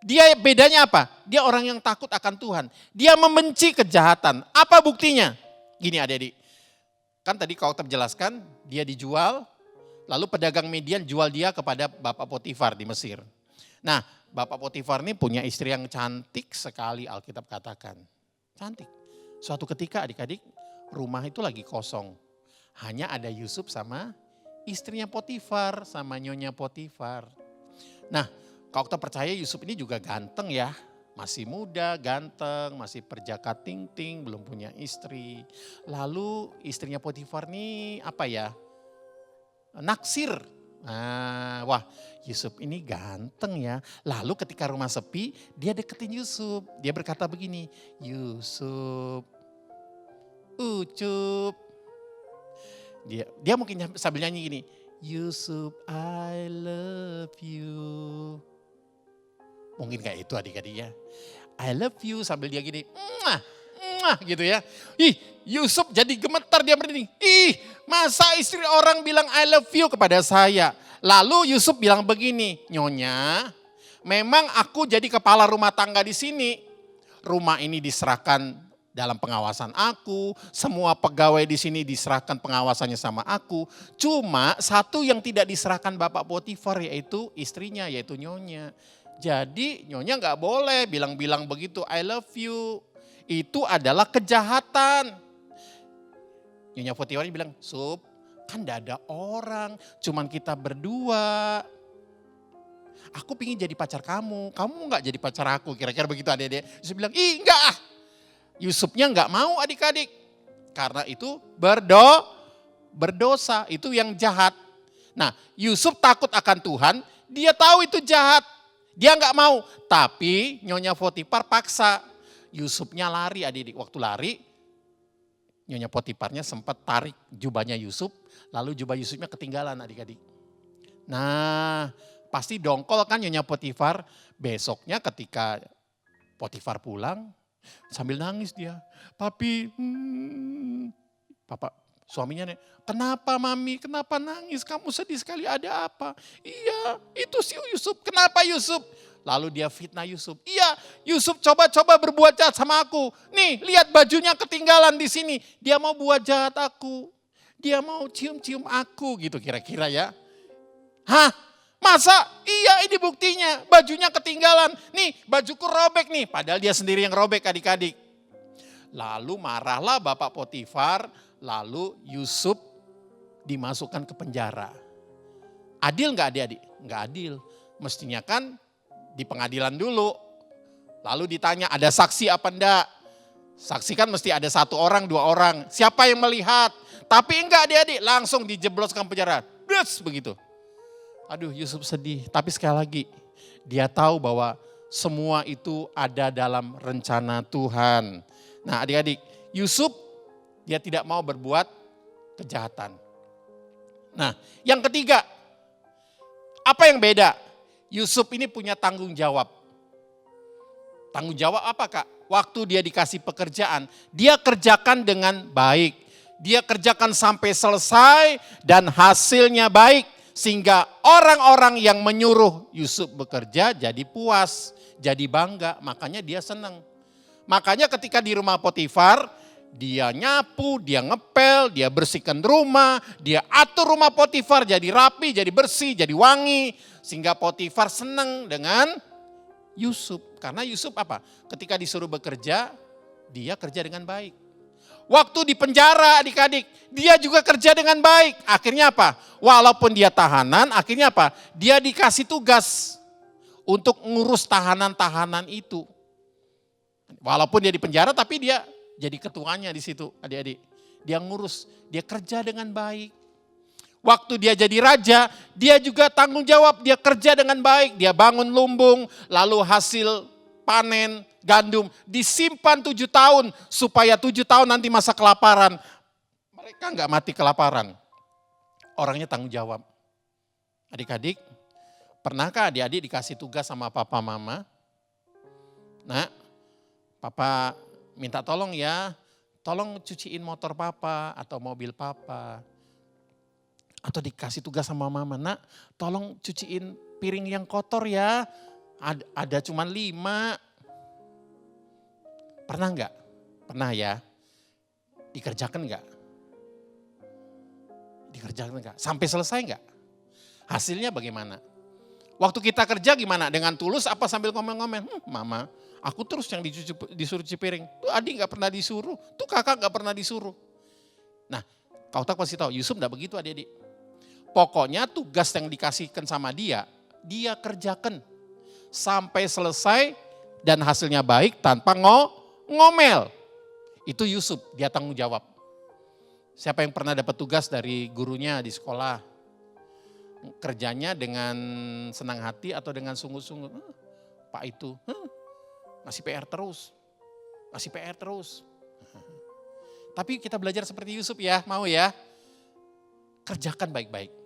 dia bedanya apa? Dia orang yang takut akan Tuhan. Dia membenci kejahatan. Apa buktinya? Gini adik-adik. Kan tadi kau terjelaskan, dia dijual. Lalu pedagang Midian jual dia kepada Bapak Potifar di Mesir. Nah Bapak Potifar ini punya istri yang cantik sekali Alkitab katakan. Cantik. Suatu ketika adik-adik, rumah itu lagi kosong. Hanya ada Yusuf sama istrinya Potifar, sama nyonya Potifar. Nah, kalau kita percaya Yusuf ini juga ganteng ya. Masih muda, ganteng, masih perjaka ting-ting, belum punya istri. Lalu istrinya Potifar ini apa ya? Naksir. Nah, wah Yusuf ini ganteng ya. Lalu ketika rumah sepi, dia deketin Yusuf. Dia berkata begini, Yusuf, Ucup. Dia mungkin sambil nyanyi gini, Yusuf I love you. Mungkin kayak itu adik-adik ya. I love you sambil dia gini, gitu ya. Ih Yusuf jadi gemetar dia berdiri. Ih masa istri orang bilang I love you kepada saya. Lalu Yusuf bilang begini, Nyonya memang aku jadi kepala rumah tangga di sini. Rumah ini diserahkan dalam pengawasan aku, semua pegawai di sini diserahkan pengawasannya sama aku. Cuma satu yang tidak diserahkan Bapak Potifar yaitu istrinya, yaitu Nyonya. Jadi Nyonya gak boleh bilang-bilang begitu, I love you. Itu adalah kejahatan. Nyonya Potifar bilang, Sup, kan gak ada orang, cuman kita berdua. aku pingin jadi pacar kamu nggak jadi pacar aku, kira-kira begitu adik-adik. Yusuf bilang, ih enggak ah. Yusufnya nggak mau adik-adik, karena itu berdosa, itu yang jahat. Nah Yusuf takut akan Tuhan, dia tahu itu jahat, dia nggak mau. Tapi Nyonya Potifar paksa, Yusufnya lari adik-adik. Waktu lari, Nyonya Potifarnya sempat tarik jubahnya Yusuf, lalu jubah Yusufnya ketinggalan adik-adik. Nah pasti dongkol kan Nyonya Potifar. Besoknya ketika Potifar pulang, sambil nangis dia, papi, papa suaminya nih, kenapa mami, kenapa nangis, kamu sedih sekali, ada apa? Iya itu si Yusuf, kenapa Yusuf? Lalu dia fitnah Yusuf, iya Yusuf coba-coba berbuat jahat sama aku, nih lihat bajunya ketinggalan di sini, dia mau buat jahat aku, dia mau cium-cium aku gitu kira-kira ya. Hah? Masa? Iya ini buktinya, bajunya ketinggalan. Nih bajuku robek nih, padahal dia sendiri yang robek adik-adik. Lalu marahlah Bapak Potifar, lalu Yusuf dimasukkan ke penjara. Adil nggak adik-adik? Nggak adil. Mestinya kan di pengadilan dulu. Lalu ditanya ada saksi apa enggak? Saksi kan mesti ada 1 orang, 2 orang. Siapa yang melihat? Tapi enggak adik-adik, langsung dijebloskan penjara. Des begitu. Aduh Yusuf sedih, tapi sekali lagi dia tahu bahwa semua itu ada dalam rencana Tuhan. Nah adik-adik, Yusuf dia tidak mau berbuat kejahatan. Nah yang ketiga, apa yang beda? Yusuf ini punya tanggung jawab. Tanggung jawab apa Kak? Waktu dia dikasih pekerjaan, dia kerjakan dengan baik. Dia kerjakan sampai selesai dan hasilnya baik. Sehingga orang-orang yang menyuruh Yusuf bekerja jadi puas, jadi bangga, makanya dia senang. Makanya ketika di rumah Potifar, dia nyapu, dia ngepel, dia bersihkan rumah, dia atur rumah Potifar jadi rapi, jadi bersih, jadi wangi. Sehingga Potifar senang dengan Yusuf. Karena Yusuf apa? Ketika disuruh bekerja, dia kerja dengan baik. Waktu di penjara adik-adik, dia juga kerja dengan baik. Akhirnya apa? Walaupun dia tahanan, akhirnya apa? Dia dikasih tugas untuk ngurus tahanan-tahanan itu. Walaupun dia di penjara tapi dia jadi ketuanya di situ adik-adik. Dia ngurus, dia kerja dengan baik. Waktu dia jadi raja, dia juga tanggung jawab, dia kerja dengan baik. Dia bangun lumbung, lalu hasil panen gandum disimpan 7 tahun supaya 7 tahun nanti masa kelaparan mereka nggak mati kelaparan. Orangnya tanggung jawab. Adik-adik, pernahkah adik-adik dikasih tugas sama papa mama? Nah, papa minta tolong ya, tolong cuciin motor papa atau mobil papa. Atau dikasih tugas sama mama, nak tolong cuciin piring yang kotor ya. Ada cuman 5. Pernah enggak? Pernah ya? Dikerjakan enggak? Dikerjakan enggak? Sampai selesai enggak? Hasilnya bagaimana? Waktu kita kerja gimana? Dengan tulus apa sambil ngomel-ngomel? Mama, aku terus yang disuruh cuci piring. Tuh adik enggak pernah disuruh, tuh kakak enggak pernah disuruh. Nah, kau tak pasti tahu, Yusuf enggak begitu adik-adik. Pokoknya tugas yang dikasihkan sama dia kerjakan. Sampai selesai dan hasilnya baik tanpa ngomel. Itu Yusuf, dia tanggung jawab. Siapa yang pernah dapat tugas dari gurunya di sekolah? Kerjanya dengan senang hati atau dengan sungguh-sungguh? Pak itu, ngasih PR terus. Ngasih PR terus. Tapi kita belajar seperti Yusuf ya, mau ya? Kerjakan baik-baik.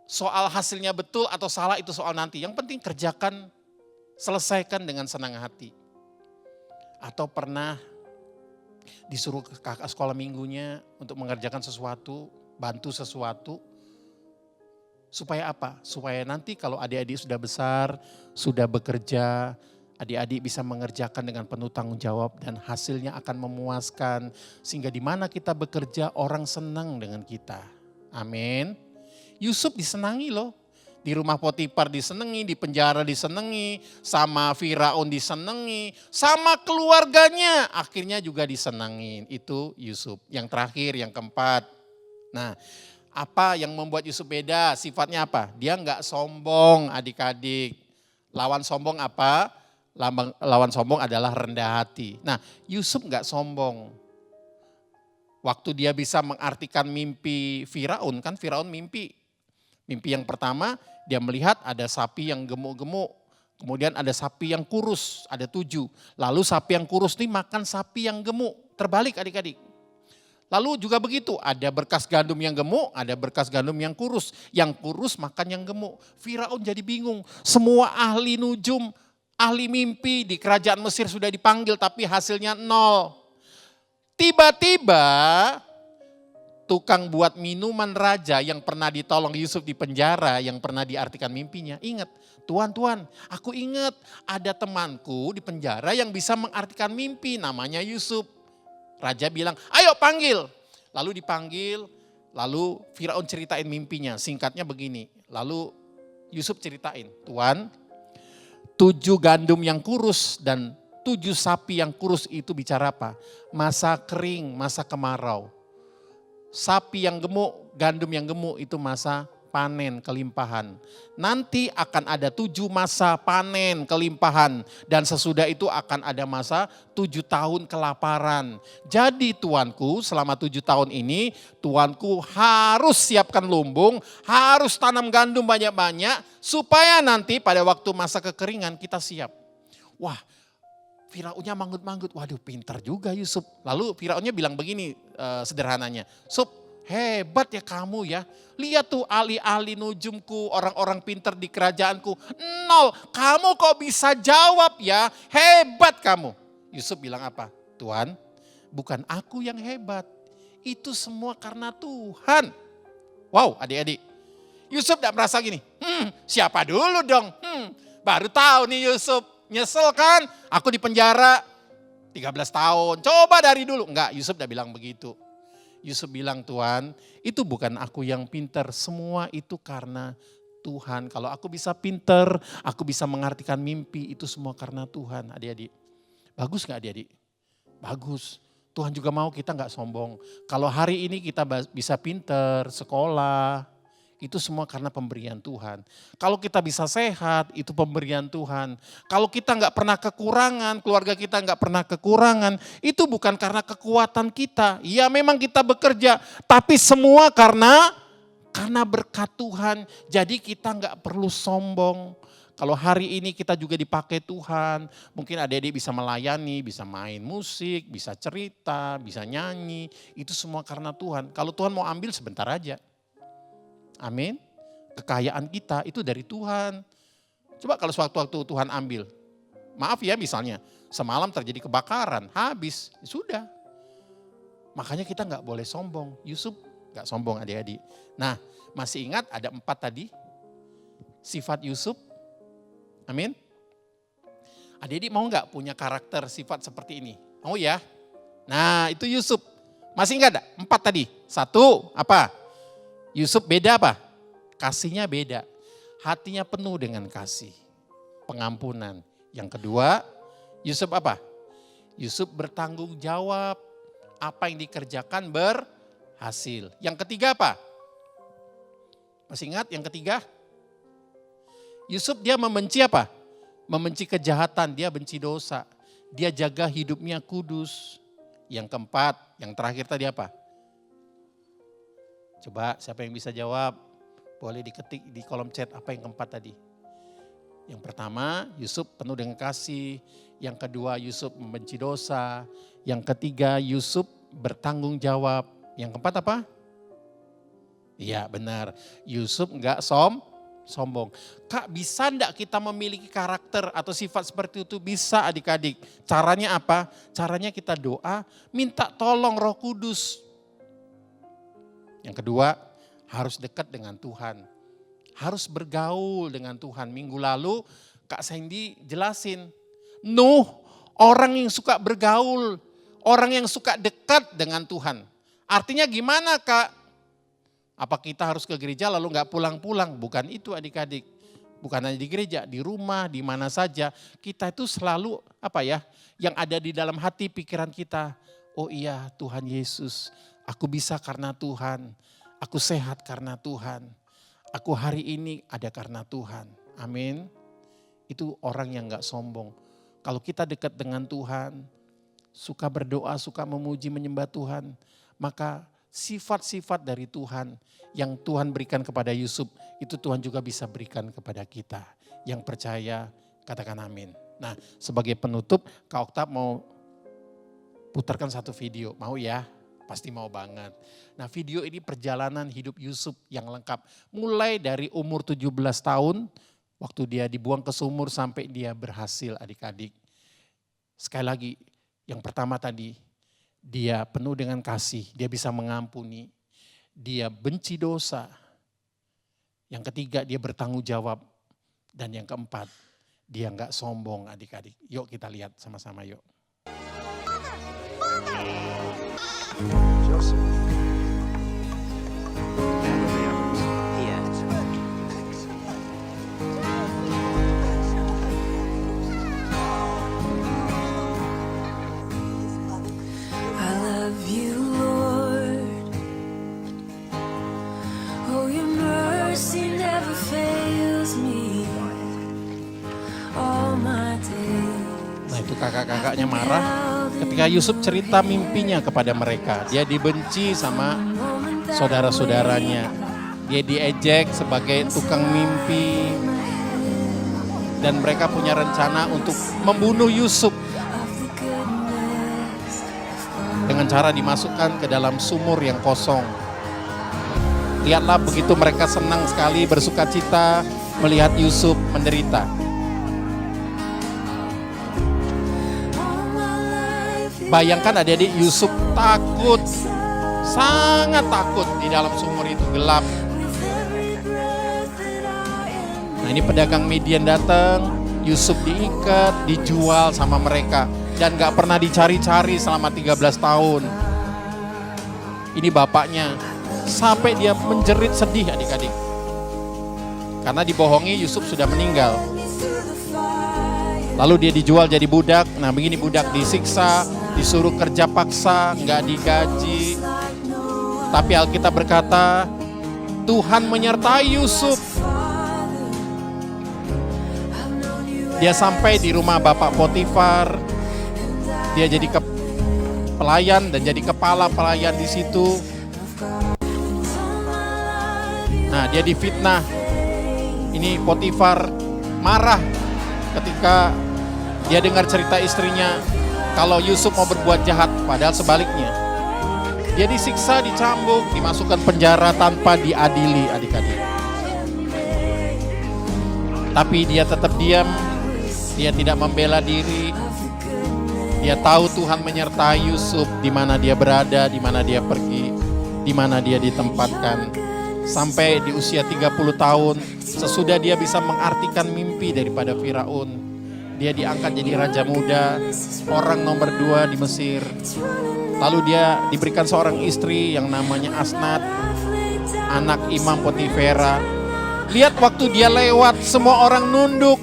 Soal hasilnya betul atau salah itu soal nanti. Yang penting kerjakan, selesaikan dengan senang hati. Atau pernah disuruh kakak sekolah minggunya untuk mengerjakan sesuatu, bantu sesuatu. Supaya apa? Supaya nanti kalau adik-adik sudah besar, sudah bekerja, adik-adik bisa mengerjakan dengan penuh tanggung jawab dan hasilnya akan memuaskan. Sehingga di mana kita bekerja orang senang dengan kita. Amin. Yusuf disenangi loh. Di rumah Potifar disenangi, di penjara disenangi, sama Firaun disenangi, sama keluarganya akhirnya juga disenangi. Itu Yusuf. Yang terakhir, yang keempat. Nah, Apa yang membuat Yusuf beda? Sifatnya apa? Dia nggak sombong adik-adik. Lawan sombong apa? Lawan sombong adalah rendah hati. Nah, Yusuf nggak sombong. Waktu dia bisa mengartikan mimpi Firaun, kan Firaun mimpi. Mimpi yang pertama dia melihat ada sapi yang gemuk-gemuk. Kemudian ada sapi yang kurus, ada 7. Lalu sapi yang kurus ini makan sapi yang gemuk. Terbalik adik-adik. Lalu juga begitu, ada berkas gandum yang gemuk, ada berkas gandum yang kurus. Yang kurus makan yang gemuk. Firaun jadi bingung. Semua ahli nujum, ahli mimpi di kerajaan Mesir sudah dipanggil tapi hasilnya 0. Tiba-tiba tukang buat minuman raja yang pernah ditolong Yusuf di penjara, yang pernah diartikan mimpinya. Ingat, Tuan, aku ingat ada temanku di penjara yang bisa mengartikan mimpi, namanya Yusuf. Raja bilang, ayo panggil. Lalu dipanggil, lalu Firaun ceritain mimpinya. Singkatnya begini, lalu Yusuf ceritain, Tuan, 7 gandum yang kurus dan 7 sapi yang kurus itu bicara apa? Masa kering, masa kemarau. Sapi yang gemuk, gandum yang gemuk itu masa panen, kelimpahan. Nanti akan ada 7 masa panen, kelimpahan. Dan sesudah itu akan ada masa 7 tahun kelaparan. Jadi tuanku selama 7 tahun ini, tuanku harus siapkan lumbung, harus tanam gandum banyak-banyak, supaya nanti pada waktu masa kekeringan kita siap. Wah, Firaunnya manggut-manggut, waduh pintar juga Yusuf. Lalu Firaunnya bilang begini sederhananya, hebat ya kamu ya. Lihat tuh ahli-ahli nujumku, orang-orang pintar di kerajaanku. 0, kamu kok bisa jawab ya, hebat kamu. Yusuf bilang apa? Tuan, bukan aku yang hebat. Itu semua karena Tuhan. Wow adik-adik, Yusuf gak merasa gini, siapa dulu dong? Baru tahu nih Yusuf, nyesel kan? Aku di penjara 13 tahun, coba dari dulu. Enggak, Yusuf gak bilang begitu. Yusuf bilang, Tuhan, itu bukan aku yang pintar, semua itu karena Tuhan. Kalau aku bisa pintar, aku bisa mengartikan mimpi, itu semua karena Tuhan. Adik-adik, bagus gak adik-adik? Bagus. Tuhan juga mau kita gak sombong. Kalau hari ini kita bisa pintar, sekolah, itu semua karena pemberian Tuhan. Kalau kita bisa sehat, itu pemberian Tuhan. Kalau kita nggak pernah kekurangan, keluarga kita nggak pernah kekurangan, itu bukan karena kekuatan kita. Ya memang kita bekerja, tapi semua karena berkat Tuhan. Jadi kita nggak perlu sombong. Kalau hari ini kita juga dipakai Tuhan, mungkin adik-adik bisa melayani, bisa main musik, bisa cerita, bisa nyanyi. Itu semua karena Tuhan. Kalau Tuhan mau ambil sebentar aja. Amin. Kekayaan kita itu dari Tuhan. Coba kalau sewaktu-waktu Tuhan ambil. Maaf ya misalnya, semalam terjadi kebakaran, habis, sudah. Makanya kita nggak boleh sombong. Yusuf nggak sombong adik-adik. Nah, masih ingat ada 4 tadi sifat Yusuf? Amin. Adik-adik mau nggak punya karakter sifat seperti ini? Mau ya? Nah itu Yusuf. Masih ingat 4 tadi? 1, apa? Yusuf beda apa? Kasihnya beda. Hatinya penuh dengan kasih. Pengampunan. Yang kedua, Yusuf apa? Yusuf bertanggung jawab. Apa yang dikerjakan berhasil. Yang ketiga apa? Masih ingat yang ketiga? Yusuf dia membenci apa? Membenci kejahatan, dia benci dosa. Dia jaga hidupnya kudus. Yang keempat, yang terakhir tadi apa? Coba siapa yang bisa jawab? Boleh diketik di kolom chat apa yang keempat tadi. Yang pertama Yusuf penuh dengan kasih. Yang kedua Yusuf membenci dosa. Yang ketiga Yusuf bertanggung jawab. Yang keempat apa? Iya benar, Yusuf enggak sombong. Kak bisa enggak kita memiliki karakter atau sifat seperti itu? Bisa adik-adik. Caranya apa? Caranya kita doa, minta tolong Roh Kudus. Yang kedua, harus dekat dengan Tuhan. Harus bergaul dengan Tuhan. Minggu lalu Kak Sandy jelasin, Nuh orang yang suka bergaul, orang yang suka dekat dengan Tuhan. Artinya gimana Kak? Apa kita harus ke gereja lalu gak pulang-pulang? Bukan itu adik-adik. Bukan hanya di gereja, di rumah, di mana saja. Kita itu selalu yang ada di dalam hati pikiran kita. Oh iya Tuhan Yesus, aku bisa karena Tuhan. Aku sehat karena Tuhan. Aku hari ini ada karena Tuhan. Amin. Itu orang yang gak sombong. Kalau kita dekat dengan Tuhan, suka berdoa, suka memuji, menyembah Tuhan, maka sifat-sifat dari Tuhan yang Tuhan berikan kepada Yusuf, itu Tuhan juga bisa berikan kepada kita. Yang percaya, katakan amin. Nah, sebagai penutup, Kak Okta mau putarkan satu video. Mau ya? Pasti mau banget. Nah, video ini perjalanan hidup Yusuf yang lengkap. Mulai dari umur 17 tahun, waktu dia dibuang ke sumur sampai dia berhasil adik-adik. Sekali lagi, yang pertama tadi, dia penuh dengan kasih, dia bisa mengampuni, dia benci dosa. Yang ketiga, dia bertanggung jawab. Dan yang keempat, dia enggak sombong adik-adik. Yuk kita lihat sama-sama yuk. Joseph. I love you, Lord. Oh, your mercy never fails me all my days. Nah itu kakak-kakaknya marah ketika Yusuf cerita mimpinya kepada mereka. Dia dibenci sama saudara-saudaranya. Dia diejek sebagai tukang mimpi. Dan mereka punya rencana untuk membunuh Yusuf. Dengan cara dimasukkan ke dalam sumur yang kosong. Lihatlah begitu mereka senang sekali bersuka cita melihat Yusuf menderita. Bayangkan adik-adik, Yusuf takut, sangat takut di dalam sumur itu gelap. Nah ini pedagang Midian datang, Yusuf diikat, dijual sama mereka. Dan gak pernah dicari-cari selama 13 tahun. Ini bapaknya, sampai dia menjerit sedih adik-adik. Karena dibohongi Yusuf sudah meninggal. Lalu dia dijual jadi budak. Nah begini, budak disiksa, disuruh kerja paksa, gak digaji. Tapi Alkitab berkata, Tuhan menyertai Yusuf. Dia sampai di rumah Bapak Potifar. Dia jadi pelayan dan jadi kepala pelayan di situ. Nah, dia difitnah. Ini Potifar marah ketika dia dengar cerita istrinya kalau Yusuf mau berbuat jahat, padahal sebaliknya. Dia disiksa, dicambuk, dimasukkan penjara tanpa diadili adik-adik. Tapi dia tetap diam, dia tidak membela diri. Dia tahu Tuhan menyertai Yusuf di mana dia berada, di mana dia pergi, di mana dia ditempatkan. Sampai di usia 30 tahun, sesudah dia bisa mengartikan mimpi daripada Firaun. Dia diangkat jadi raja muda, orang nomor 2 di Mesir. Lalu dia diberikan seorang istri yang namanya Asnat, anak Imam Potifera. Lihat waktu dia lewat, semua orang nunduk.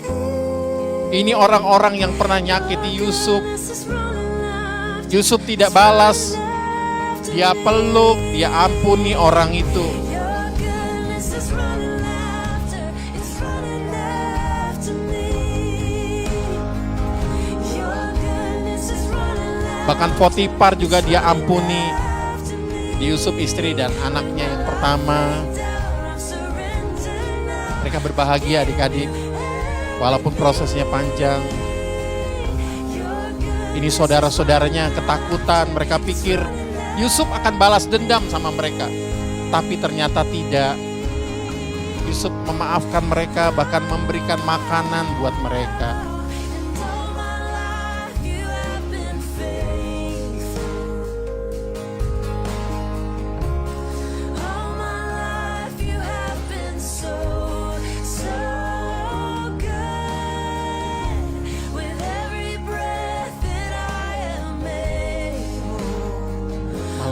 Ini orang-orang yang pernah nyakiti Yusuf. Yusuf tidak balas. Dia peluk, dia ampuni orang itu. Bahkan Potifar juga dia ampuni. Yusuf istri dan anaknya yang pertama. Mereka berbahagia adik-adik. Walaupun prosesnya panjang. Ini saudara-saudaranya ketakutan. Mereka pikir Yusuf akan balas dendam sama mereka. Tapi ternyata tidak. Yusuf memaafkan mereka, bahkan memberikan makanan buat mereka.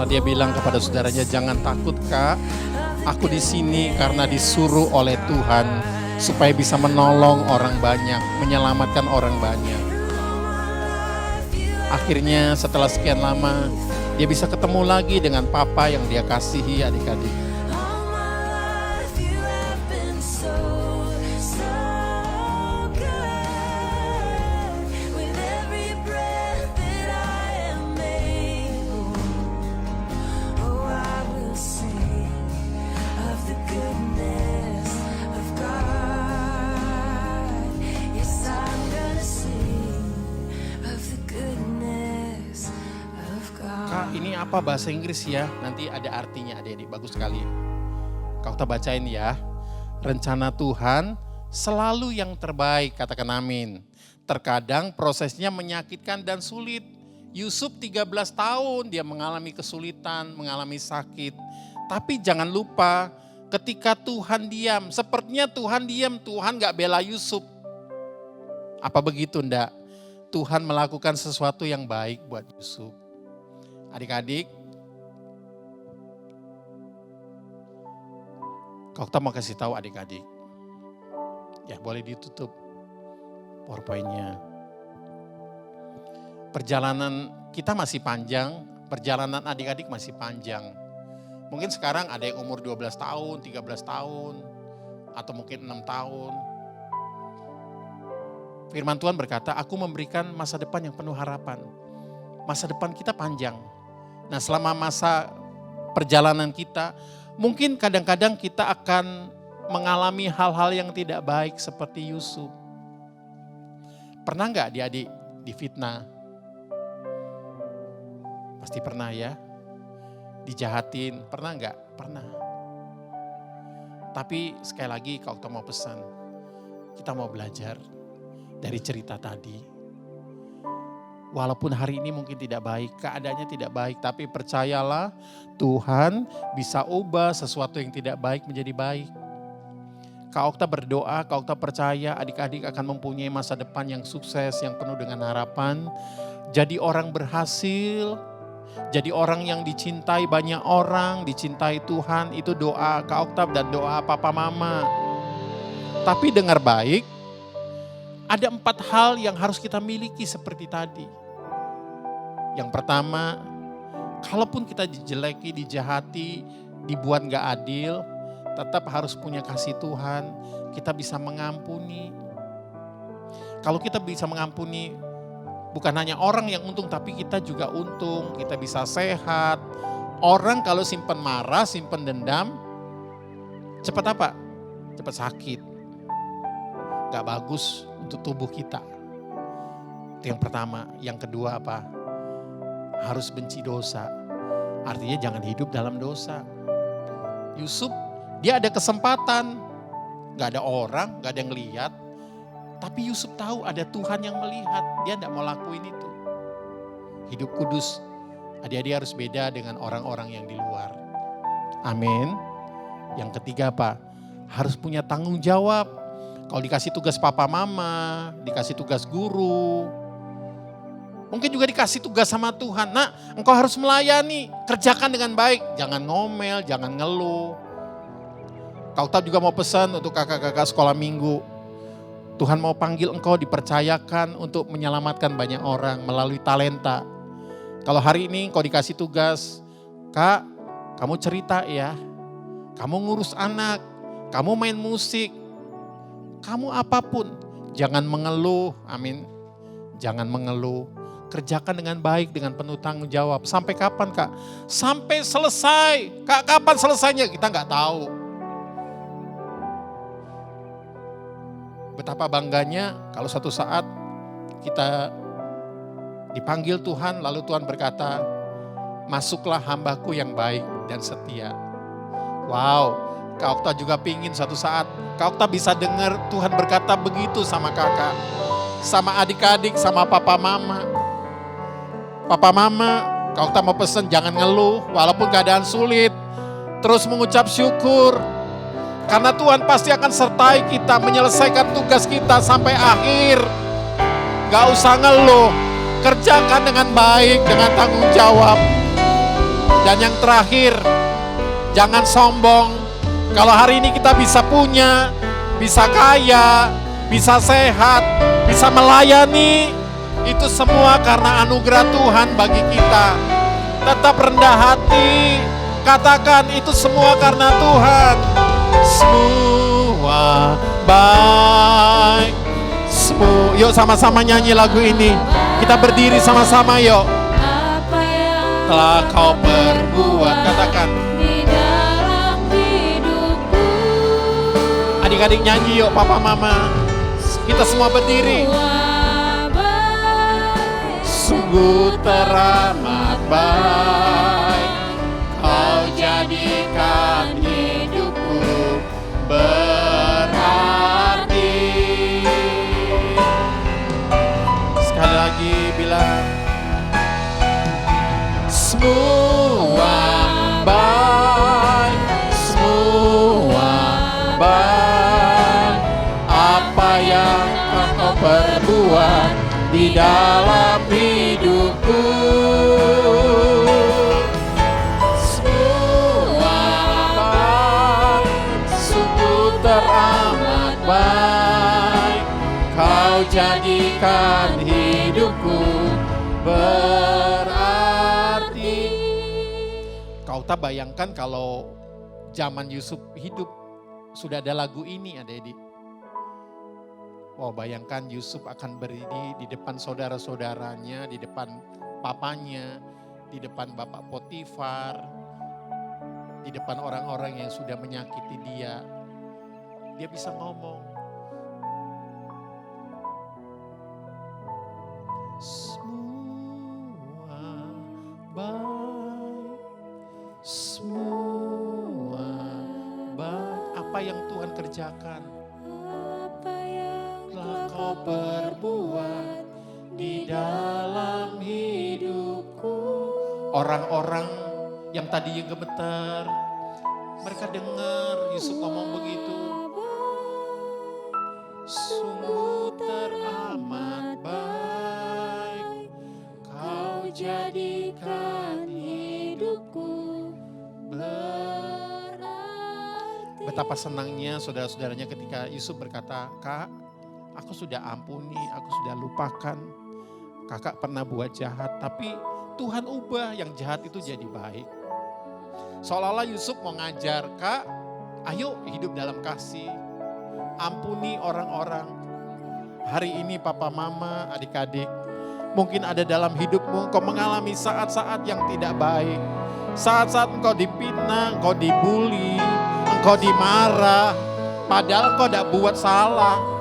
Dia bilang kepada saudaranya, jangan takut Kak, aku di sini karena disuruh oleh Tuhan supaya bisa menolong orang banyak, menyelamatkan orang banyak. Akhirnya setelah sekian lama dia bisa ketemu lagi dengan papa yang dia kasihi adik-adik. ini apa bahasa Inggris ya? Nanti ada artinya adik-adik, bagus sekali. Kau kita bacain ya. Rencana Tuhan selalu yang terbaik, katakan amin. Terkadang prosesnya menyakitkan dan sulit. Yusuf 13 tahun dia mengalami kesulitan, mengalami sakit. Tapi jangan lupa ketika Tuhan diam, sepertinya Tuhan diam, Tuhan gak bela Yusuf. Apa begitu enggak? Tuhan melakukan sesuatu yang baik buat Yusuf. Adik-adik, kau tak mau kasih tahu adik-adik. Ya boleh ditutup PowerPoint-nya. Perjalanan kita masih panjang, perjalanan adik-adik masih panjang. Mungkin sekarang ada yang umur 12 tahun, 13 tahun, atau mungkin 6 tahun. Firman Tuhan berkata, aku memberikan masa depan yang penuh harapan. Masa depan kita panjang. Nah selama masa perjalanan kita, mungkin kadang-kadang kita akan mengalami hal-hal yang tidak baik seperti Yusuf. Pernah gak adik-adik difitnah? Pasti pernah ya. Dijahatin, pernah gak? Pernah. Tapi sekali lagi kalau kita mau pesan, kita mau belajar dari cerita tadi. Walaupun hari ini mungkin tidak baik, keadaannya tidak baik, tapi percayalah Tuhan bisa ubah sesuatu yang tidak baik menjadi baik. Kak Okta berdoa, Kak Okta percaya adik-adik akan mempunyai masa depan yang sukses, yang penuh dengan harapan. Jadi orang berhasil, jadi orang yang dicintai banyak orang, dicintai Tuhan, itu doa Kak Okta dan doa papa mama. Tapi dengar baik, ada 4 hal yang harus kita miliki seperti tadi. Yang pertama, kalaupun kita dijeleki, dijahati, dibuat gak adil, tetap harus punya kasih Tuhan, kita bisa mengampuni. Kalau kita bisa mengampuni, bukan hanya orang yang untung, tapi kita juga untung, kita bisa sehat. Orang kalau simpen marah, simpen dendam, cepat apa? Cepat sakit. Gak bagus untuk tubuh kita. Itu yang pertama. Yang kedua apa? Harus benci dosa. Artinya jangan hidup dalam dosa. Yusuf, dia ada kesempatan. Gak ada orang, gak ada yang lihat. Tapi Yusuf tahu ada Tuhan yang melihat. Dia gak mau lakuin itu. Hidup kudus. Adik-adik harus beda dengan orang-orang yang di luar. Amin. Yang ketiga apa? Harus punya tanggung jawab. Kalau dikasih tugas papa mama, dikasih tugas guru, mungkin juga dikasih tugas sama Tuhan. Nah, engkau harus melayani, kerjakan dengan baik. Jangan ngomel, jangan ngeluh. Kau tahu juga mau pesan untuk kakak-kakak sekolah minggu. Tuhan mau panggil engkau dipercayakan untuk menyelamatkan banyak orang melalui talenta. Kalau hari ini engkau dikasih tugas, Kak, kamu cerita ya, kamu ngurus anak, kamu main musik, kamu apapun, jangan mengeluh, amin. Jangan mengeluh, kerjakan dengan baik, dengan penuh tanggung jawab. Sampai kapan Kak? Sampai selesai. Kak, kapan selesainya? Kita nggak tahu. Betapa bangganya kalau suatu saat kita dipanggil Tuhan, lalu Tuhan berkata, masuklah hambaku yang baik dan setia. Wow. Kak Okta juga pingin suatu saat Kak Okta bisa dengar Tuhan berkata begitu sama kakak, sama adik-adik, sama papa mama. Papa mama, Kak Okta mau pesen jangan ngeluh walaupun keadaan sulit. Terus mengucap syukur. Karena Tuhan pasti akan sertai kita menyelesaikan tugas kita sampai akhir. Gak usah ngeluh, kerjakan dengan baik, dengan tanggung jawab. Dan yang terakhir, jangan sombong. Kalau hari ini kita bisa punya, bisa kaya, bisa sehat, bisa melayani, itu semua karena anugerah Tuhan bagi kita. Tetap rendah hati, katakan itu semua karena Tuhan. Semua baik. Yuk sama-sama nyanyi lagu ini. Kita berdiri sama-sama yuk. Apa yang Telah kau perbuat, katakan. Adik-adik nyanyi yuk papa mama. Kita semua berdiri. Sungguh teramat baik. Kau jadikan hidupku berarti. Sekali lagi bilang, semua baik, semua baik. Apa yang Kau perbuat di dalam hidupku, semua baik, sungguh teramat baik. Kau jadikan hidupku berarti. Kau tak bayangkan kalau zaman Yusuf hidup sudah ada lagu ini, adik-adik. Wow, bayangkan Yusuf akan berdiri di depan saudara-saudaranya, di depan papanya, di depan Bapak Potifar, di depan orang-orang yang sudah menyakiti dia. Dia bisa ngomong, semua baik, semua baik. Apa yang Tuhan kerjakan? Telah Kau perbuat di dalam hidupku. Orang-orang yang tadi gemetar, mereka dengar Yusuf ngomong begitu. Sungguh teramat baik, Kau jadikan hidupku berarti. Betapa senangnya saudara-saudaranya ketika Yusuf berkata, Kak, aku sudah ampuni, aku sudah lupakan. Kakak pernah buat jahat, tapi Tuhan ubah yang jahat itu jadi baik. Seolah-olah Yusuf mau ngajar, Kak, ayo hidup dalam kasih. Ampuni orang-orang. Hari ini papa, mama, adik-adik, mungkin ada dalam hidupmu engkau mengalami saat-saat yang tidak baik. Saat-saat engkau dipitnah, engkau dibully, engkau dimarah, padahal engkau tidak buat salah.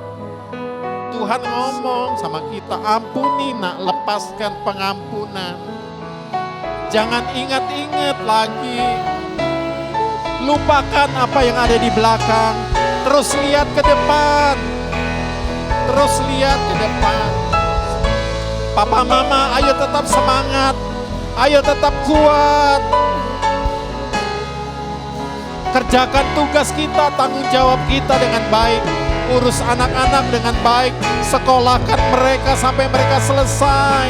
Tuhan ngomong sama kita, ampuni nak, lepaskan pengampunan. Jangan ingat-ingat lagi. Lupakan apa yang ada di belakang. Terus lihat ke depan. Terus lihat ke depan. Papa mama, ayo tetap semangat. Ayo tetap kuat. Kerjakan tugas kita, tanggung jawab kita dengan baik. Urus anak-anak dengan baik, sekolahkan mereka sampai mereka selesai.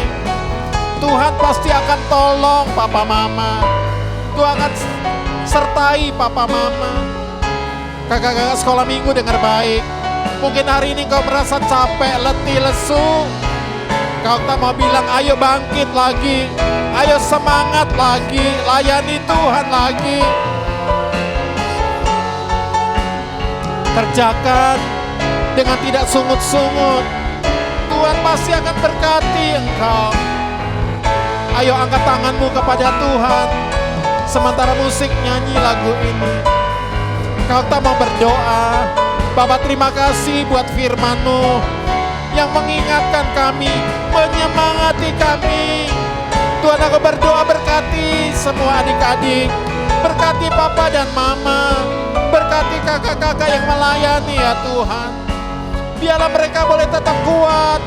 Tuhan pasti akan tolong papa mama. Tuhan akan sertai papa mama. Kakak-kakak sekolah minggu dengar baik. Mungkin hari ini kau merasa capek, letih, lesu. Kau tak mau bilang ayo bangkit lagi. Ayo semangat lagi, layani Tuhan lagi. Kerjakan dengan tidak sungut-sungut. Tuhan pasti akan berkati engkau. Ayo angkat tanganmu kepada Tuhan. Sementara musik nyanyi lagu ini, kau tak mau berdoa. Bapa, terima kasih buat firman-Mu yang mengingatkan kami, menyemangati kami. Tuhan, aku berdoa berkati semua adik-adik. Berkati papa dan mama. Berkati kakak-kakak yang melayani ya Tuhan. Biarlah mereka boleh tetap kuat,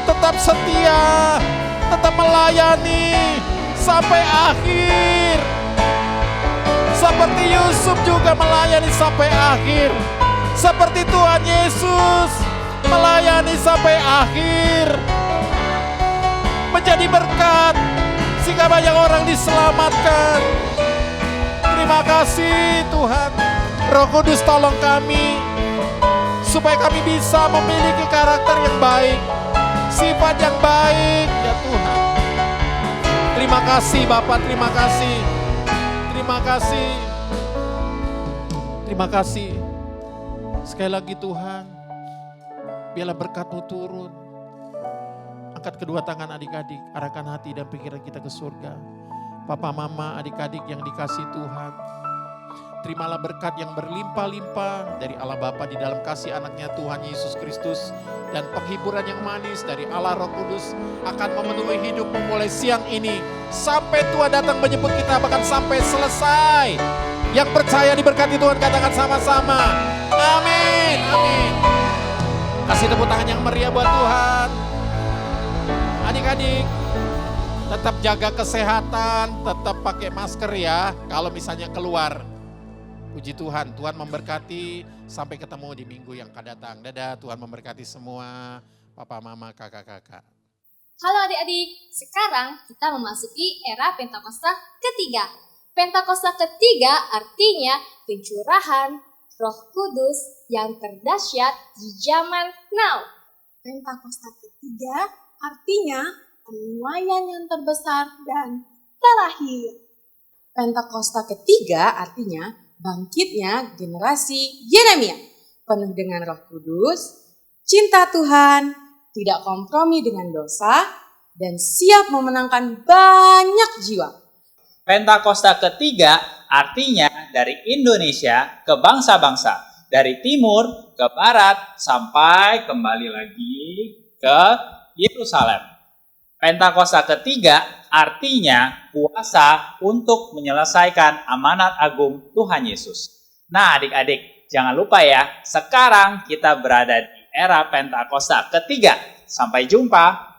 tetap setia, tetap melayani sampai akhir. Seperti Yusuf juga melayani sampai akhir. Seperti Tuhan Yesus melayani sampai akhir. Menjadi berkat sehingga banyak orang diselamatkan. Terima kasih Tuhan. Roh Kudus tolong kami supaya kami bisa memiliki karakter yang baik, sifat yang baik ya Tuhan. Terima kasih Bapak, terima kasih. Terima kasih. Terima kasih. Sekali lagi Tuhan, biarlah berkat-Mu turun. Angkat kedua tangan adik-adik, arahkan hati dan pikiran kita ke surga. Papa, mama, adik-adik yang dikasih Tuhan. terimalah berkat yang berlimpah-limpah dari Allah Bapa di dalam kasih anaknya Tuhan Yesus Kristus. Dan penghiburan yang manis dari Allah Roh Kudus akan memenuhi hidupmu mulai siang ini. Sampai Tuhan datang menjemput kita, bahkan sampai selesai. Yang percaya diberkati Tuhan katakan sama-sama. Amin, amin. Kasih tepuk tangan yang meriah buat Tuhan. Adik-adik, tetap jaga kesehatan, tetap pakai masker ya kalau misalnya keluar. Puji Tuhan, Tuhan memberkati. Sampai ketemu di minggu yang akan datang. Dadah, Tuhan memberkati semua papa, mama, kakak-kakak. Halo adik-adik, sekarang kita memasuki era Pentakosta ketiga. Pentakosta ketiga artinya pencurahan Roh Kudus yang terdahsyat di zaman now. Pentakosta ketiga artinya penuaian yang terbesar dan terakhir. Pentakosta ketiga artinya bangkitnya generasi Yeremia, penuh dengan Roh Kudus, cinta Tuhan, tidak kompromi dengan dosa, dan siap memenangkan banyak jiwa. Pentakosta ketiga artinya dari Indonesia ke bangsa-bangsa, dari timur ke barat sampai kembali lagi ke Yerusalem. Pentakosta ketiga artinya kuasa untuk menyelesaikan amanat agung Tuhan Yesus. Nah adik-adik, jangan lupa ya, sekarang kita berada di era Pentakosta ketiga. Sampai jumpa.